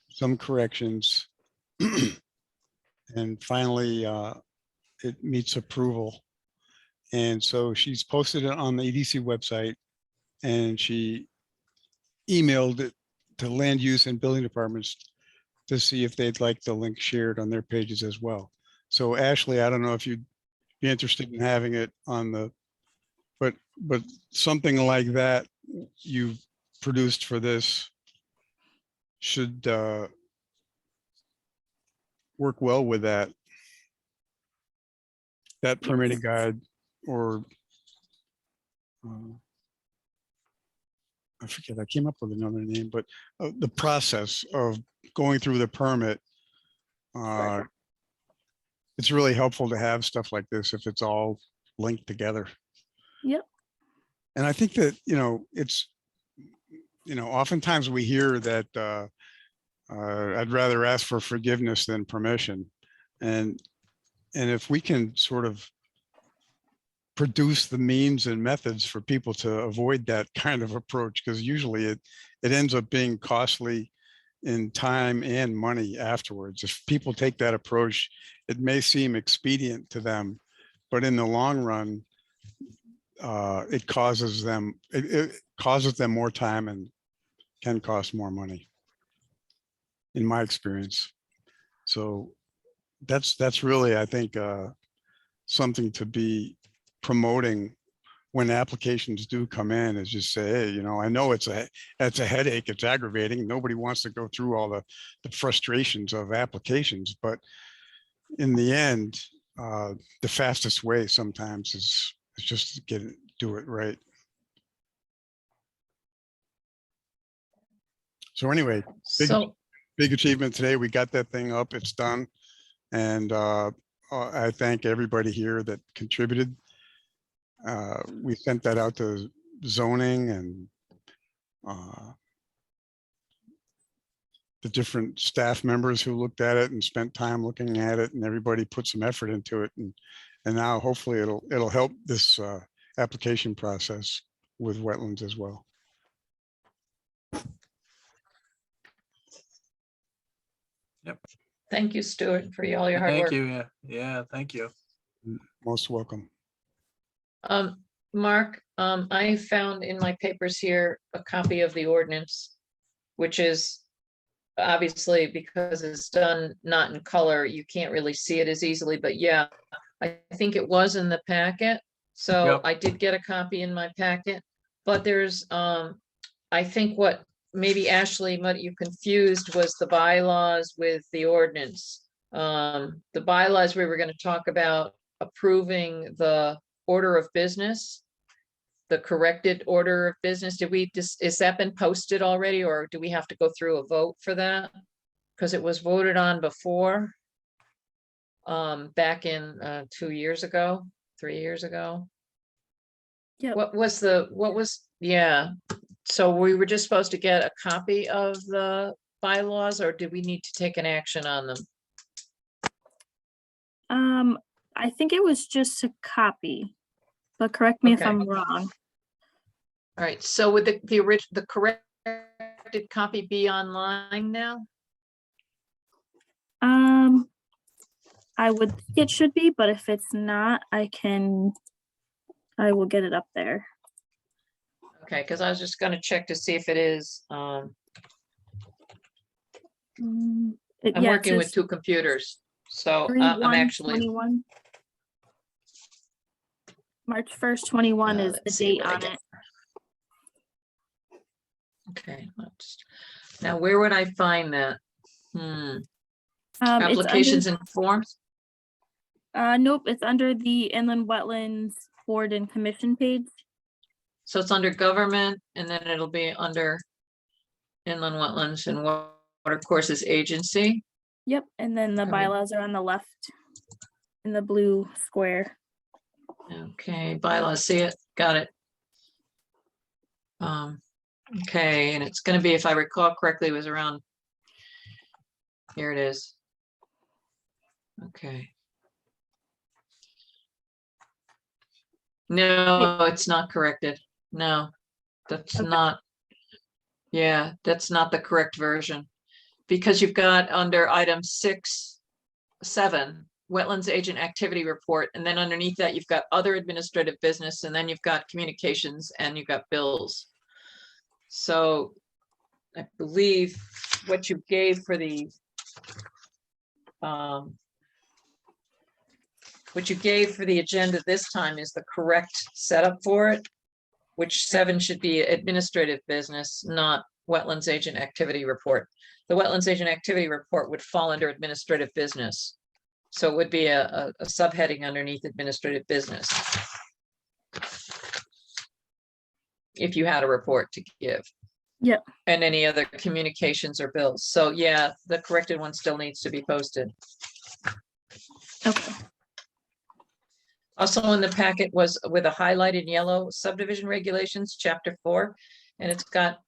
some corrections and finally it meets approval. And so she's posted it on the EDC website, and she emailed it to land use and building departments to see if they'd like the link shared on their pages as well. So Ashley, I don't know if you'd be interested in having it on the, but something like that you produced for this should work well with that permitting guide, or I forget, I came up with another name, but the process of going through the permit. It's really helpful to have stuff like this if it's all linked together. Yep. And I think that, it's, oftentimes we hear that I'd rather ask for forgiveness than permission. And if we can sort of produce the means and methods for people to avoid that kind of approach, because usually it ends up being costly in time and money afterwards. If people take that approach, it may seem expedient to them, but in the long run, it causes them more time and can cost more money, in my experience. So that's really, I think, something to be promoting when applications do come in, is just say, hey, I know it's a headache, it's aggravating. Nobody wants to go through all the frustrations of applications, but in the end, the fastest way sometimes is just to do it right. So anyway, big achievement today. We got that thing up, it's done. And I thank everybody here that contributed. We sent that out to zoning and the different staff members who looked at it and spent time looking at it, and everybody put some effort into it. And now hopefully it'll help this application process with wetlands as well. Yep. Thank you, Stuart, for all your hard work. Thank you. Yeah, thank you. Most welcome. Mark, I found in my papers here a copy of the ordinance, which is obviously, because it's done not in color, you can't really see it as easily, but yeah, I think it was in the packet. So Yep. I did get a copy in my packet, but there's, I think what maybe Ashley, what you confused was the bylaws with the ordinance. The bylaws, we were going to talk about approving the order of business, the corrected order of business. Did we just, is that been posted already, or do we have to go through a vote for that? Because it was voted on before, back in 2 years ago, 3 years ago. Yep. What was, yeah, So we were just supposed to get a copy of the bylaws, or do we need to take an action on them? I think it was just a copy, but correct me if Okay. I'm wrong. All right, so would the corrected copy be online now? I would think it should be, but if it's not, I will get it up there. Okay, because I was just gonna check to see if it is. Mm, I'm yeah, it working with says two computers, so I'm actually, 3/1/21. March 1st, 21 is the let's see date what I on get. it. Okay, now where would I find that? Applications and forms? Nope, it's under the Inland Wetlands Board and Commission page. So it's under government, and then it'll be under inland wetlands and water courses agency. Yep, and then the Okay. bylaws are on the left in the blue square. Okay, bylaws, see it, got it. Okay, and it's gonna be, if I recall correctly, it was around. Here it is. Okay. No, it's not corrected. No, that's Okay. not. Yeah, that's not the correct version. Because you've got under item 6.7, wetlands agent activity report, and then underneath that, you've got other administrative business, and then you've got communications, and you've got bills. So I believe what you gave for the agenda this time is the correct setup for it, which 7 should be administrative business, not wetlands agent activity report. The wetlands agent activity report would fall under administrative business. So it would be a subheading underneath administrative business. If you had a report to give. Yep. And any other communications or bills. So yeah, the corrected one still needs to be posted. Okay. Also in the packet was with a highlighted yellow subdivision regulations, chapter 4, and it's got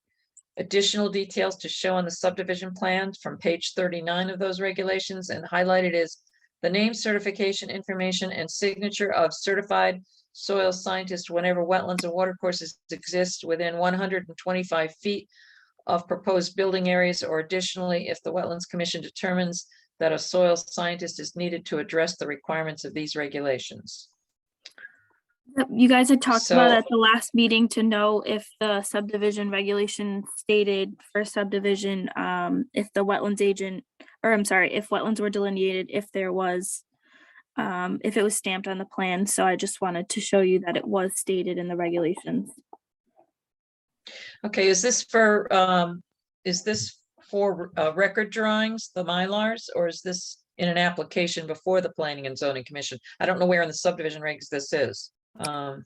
additional details to show on the subdivision plans from page 39 of those regulations, and highlighted is the name, certification information, and signature of certified soil scientist whenever wetlands and water courses exist within 125 feet of proposed building areas, or additionally, if the Wetlands Commission determines that a soil scientist is needed to address the requirements of these regulations. Yep, you guys had talked about So- at the last meeting to know if the subdivision regulation stated for subdivision, if the wetlands agent, or I'm sorry, if wetlands were delineated, if there was, if it was stamped on the plan. So I just wanted to show you that it was stated in the regulations. Okay, is this for record drawings, the Mylars, or is this in an application before the Planning and Zoning Commission? I don't know where in the subdivision regs this is. I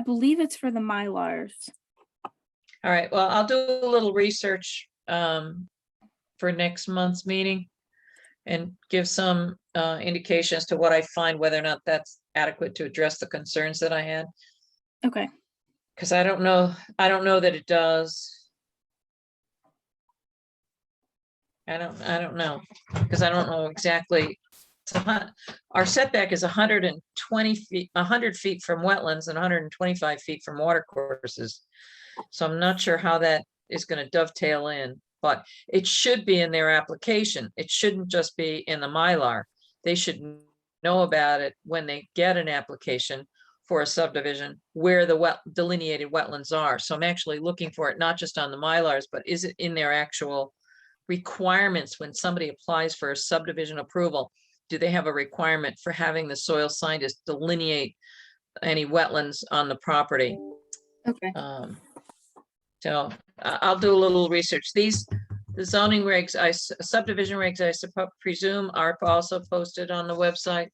believe it's for the Mylars. All right, well, I'll do a little research for next month's meeting and give some indication as to what I find, whether or not that's adequate to address the concerns that I had. Okay. Because I don't know that it does. I don't know, because I don't know exactly. Our setback is 120 feet, 100 feet from wetlands and 125 feet from water courses. So I'm not sure how that is going to dovetail in, but it should be in their application. It shouldn't just be in the Mylar. They should know about it when they get an application for a subdivision where the delineated wetlands are. So I'm actually looking for it, not just on the Mylars, but is it in their actual requirements when somebody applies for a subdivision approval? Do they have a requirement for having the soil scientist delineate any wetlands on the property? Okay. So I'll do a little research. The zoning regs, subdivision regs, I presume are also posted on the website.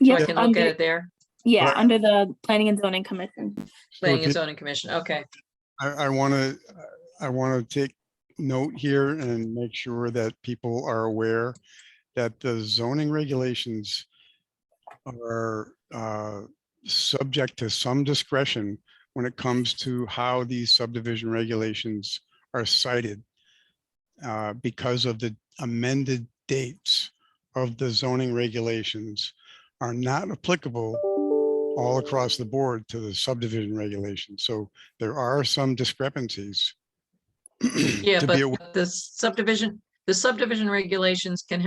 So I Yep, can look under- at it there. Yeah, Right. under the Planning and Zoning Commission. Planning and if you- Zoning Commission, okay. I want to take note here and make sure that people are aware that the zoning regulations are subject to some discretion when it comes to how these subdivision regulations are cited because of the amended dates of the zoning regulations are not applicable all across the board to the subdivision regulations. So there are some discrepancies. Yeah, to be but aware. the subdivision regulations can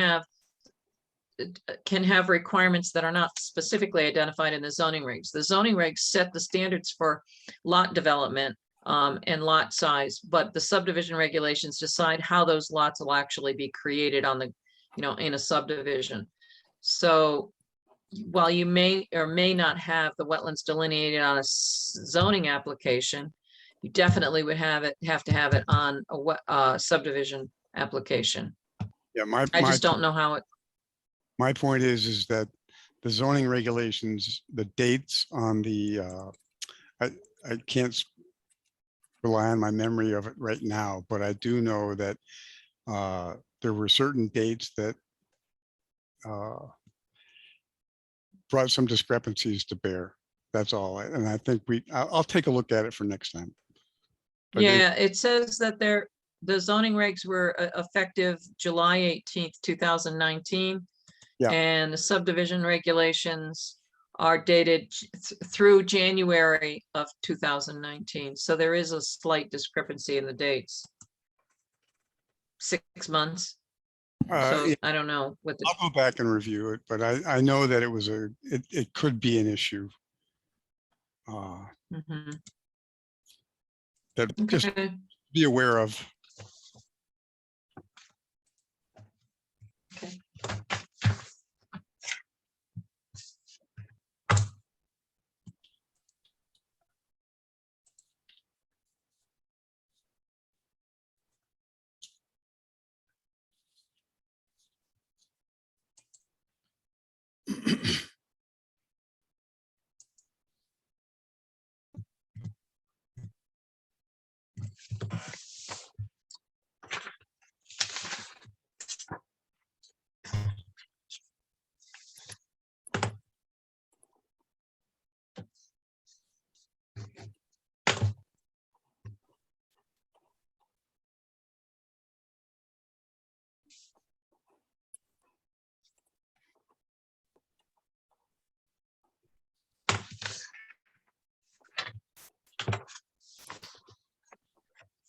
have requirements that are not specifically identified in the zoning regs. The zoning regs set the standards for lot development and lot size, but the subdivision regulations decide how those lots will actually be created on the, in a subdivision. So while you may or may not have the wetlands delineated on a zoning application, you definitely would have to have it on a subdivision application. Yeah, I just don't know how it. my point is that the zoning regulations, the dates on the, I can't rely on my memory of it right now, but I do know that there were certain dates that brought some discrepancies to bear. That's all. And I think I'll take a look at it for next time. But Yeah, it says that the zoning regs were effective July 18th, 2019. Yeah. And the subdivision regulations are dated through January of 2019. So there is a slight discrepancy in the dates. 6 months. So yeah, I don't know what the. I'll go back and review it, but I know that it could be an issue. Mhm. That just Okay. be aware of. Okay.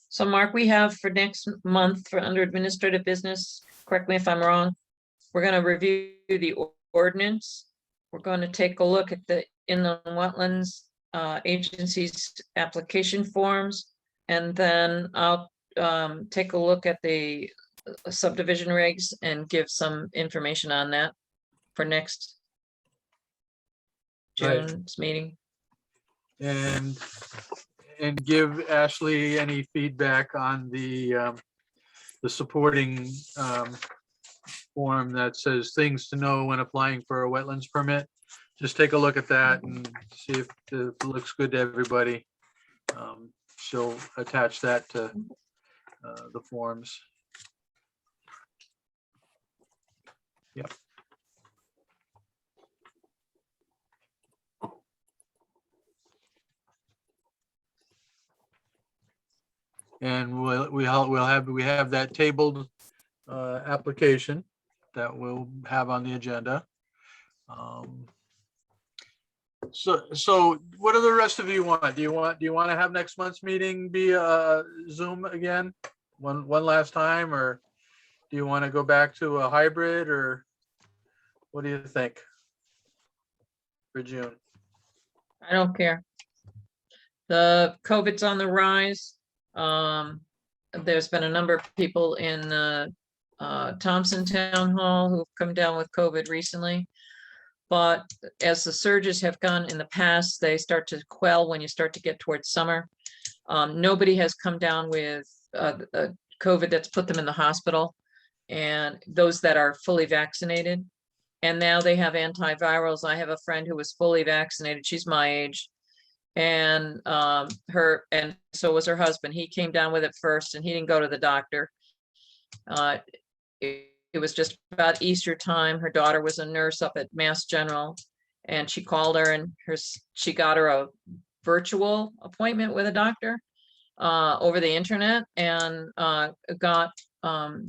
So Mark, we have for next month for under administrative business, correct me if I'm wrong, we're going to review the ordinance. We're going to take a look at the inland wetlands agency's application forms. And then I'll take a look at the subdivision regs and give some information on that for next Right. June's meeting. And give Ashley any feedback on the supporting form that says things to know when applying for a wetlands permit. Just take a look at that and see if it looks good to everybody. She'll attach that to the forms. Yep. And we have that tabled application that we'll have on the agenda. So what do the rest of you want? Do you want to have next month's meeting be Zoom again, one last time, or do you want to go back to a hybrid, or what do you think for June? I don't care. The COVID's on the rise. There's been a number of people in Thompson Town Hall who've come down with COVID recently. But as the surges have gone in the past, they start to quell when you start to get towards summer. Nobody has come down with COVID that's put them in the hospital, and those that are fully vaccinated. And now they have antivirals. I have a friend who was fully vaccinated. She's my age. And so was her husband. He came down with it first and he didn't go to the doctor. It was just about Easter time. Her daughter was a nurse up at Mass General, and she called her and she got her a virtual appointment with a doctor over the internet and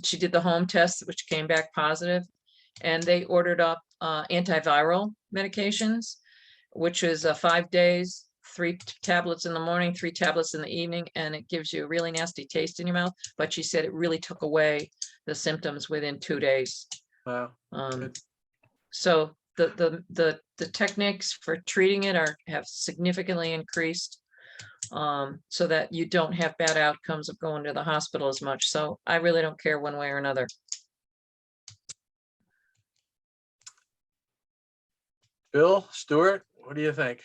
she did the home test, which came back positive, and they ordered up antiviral medications, which is 5 days, 3 tablets in the morning, 3 tablets in the evening, and it gives you a really nasty taste in your mouth. But she said it really took away the symptoms within 2 days. Wow. Um, so the techniques for treating it have significantly increased, so that you don't have bad outcomes of going to the hospital as much. So I really don't care one way or another. Bill, Stuart, what do you think?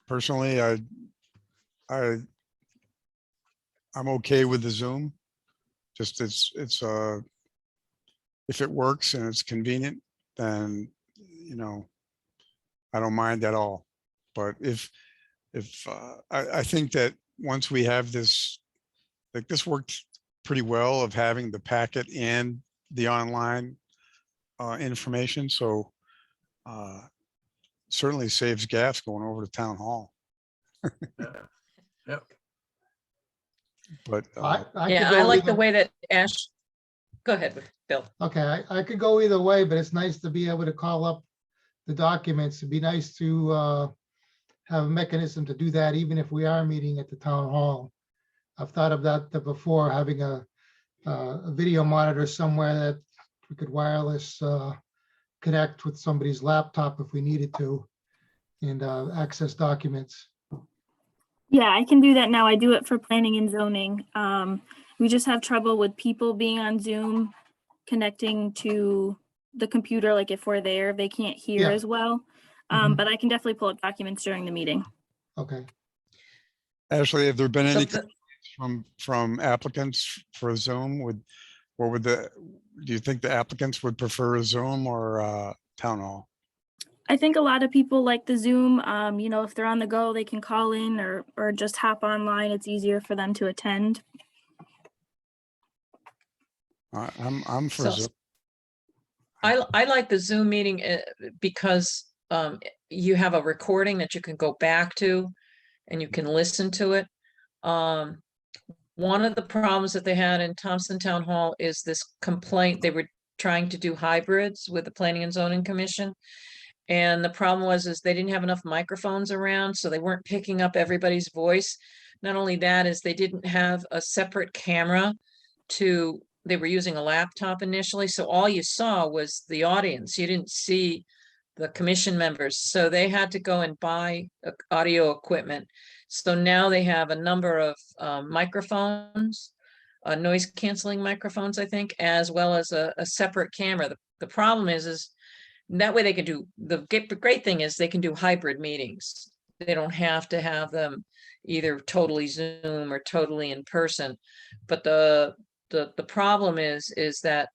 Personally, I'm okay with the Zoom. Just it's if it works and it's convenient, then, you know, I don't mind at all. But if I think that once we have this, like this worked pretty well of having the packet and the online information. So certainly saves gas going over to town hall. Yep. But I could Yeah, go I like the either- way that Ash, go ahead, Bill. Okay, I could go either way, but it's nice to be able to call up the documents. It'd be nice to have a mechanism to do that, even if we are meeting at the town hall. I've thought of that before, having a video monitor somewhere that we could wireless connect with somebody's laptop if we needed to and access documents. Yeah, I can do that now. I do it for planning and zoning. We just have trouble with people being on Zoom, connecting to the computer. Like if we're there, they can't hear Yeah. as well. Mhm. But I can definitely pull up documents during the meeting. Okay. Ashley, have there been So any the- from applicants for Zoom? Do you think the applicants would prefer a Zoom or town hall? I think a lot of people like the Zoom. You know, if they're on the go, they can call in or just hop online. It's easier for them to attend. I'm for So- Zoom. I like the Zoom meeting because you have a recording that you can go back to and you can listen to it. One of the problems that they had in Thompson Town Hall is this complaint. They were trying to do hybrids with the Planning and Zoning Commission. And the problem is they didn't have enough microphones around, so they weren't picking up everybody's voice. Not only that is they didn't have a separate camera they were using a laptop initially, so all you saw was the audience. You didn't see the commission members, so they had to go and buy audio equipment. So now they have a number of microphones, noise canceling microphones, I think, as well as a separate camera. The problem is that way they can do, the great thing is they can do hybrid meetings. They don't have to have them either totally Zoom or totally in person. But the problem is that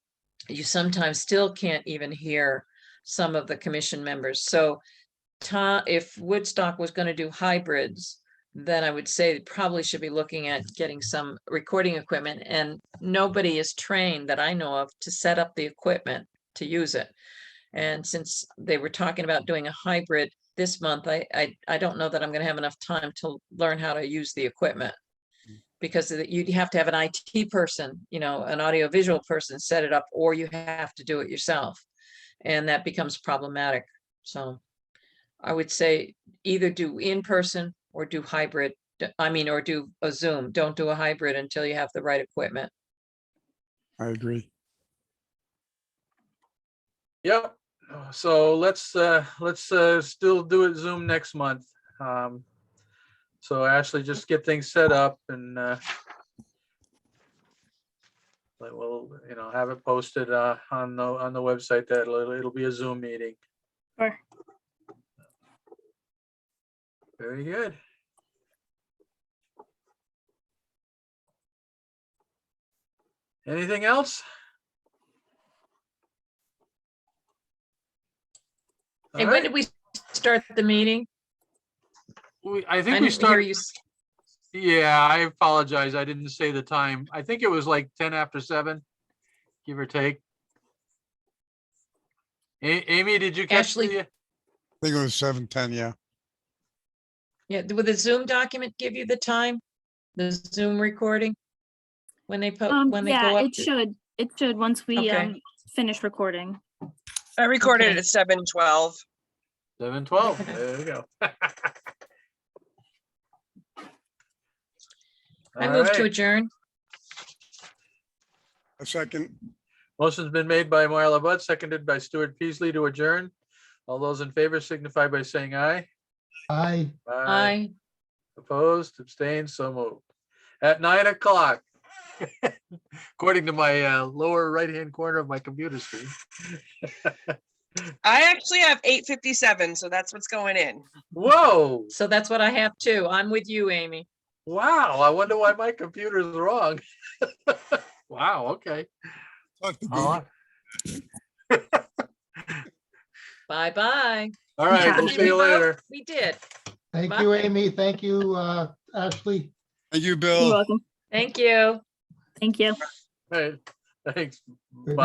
you sometimes still can't even hear some of the commission members. So if Woodstock was going to do hybrids, then I would say they probably should be looking at getting some recording equipment, and nobody is trained that I know of to set up the equipment to use it. And since they were talking about doing a hybrid this month, I don't know that I'm going to have enough time to learn how to use the equipment, because you'd have to have an IT person, you know, an audiovisual person set it up, or you have to do it yourself. And that becomes problematic. So I would say either do in person or do hybrid. Or do a Zoom. Don't do a hybrid until you have the right equipment. I agree. Yep. So let's still do it Zoom next month. So Ashley, just get things set up and we'll, have it posted on the website that it'll be a Zoom meeting. Sure. Very good. Anything else? Hey, All when right. did we start the meeting? I I think we didn't hear started. you. Yeah, I apologize. I didn't say the time. I think it was like 10 after 7, give or take. Amy, did you catch Ashley- the? I think it was 7:10, yeah. Yeah, will the Zoom document give you the time? The Zoom recording? When they when they go Yeah, up? it should once we Okay. finish recording. I recorded Okay. it at 7:12. 7:12, there you go. I All move to right. adjourn. A second. Motion's been made by Marla Butt, seconded by Stuart Peasley to adjourn. All those in favor signify by saying aye. Aye. Aye. Opposed, abstained, so moved. At 9 o'clock. According to my lower right-hand corner of my computer screen. I actually have 8:57, so that's what's going in. Whoa, So that's what I have too. I'm with you, Amy. wow, I wonder why my computer's wrong. Wow, okay. Talk to All Google. right, Bye-bye. all right, we'll Did see we you vote? later. We did. Thank you, Amy. Thank you, Ashley. Thank you, You're Bill. welcome. Thank you. Thank you. All right, thanks. Good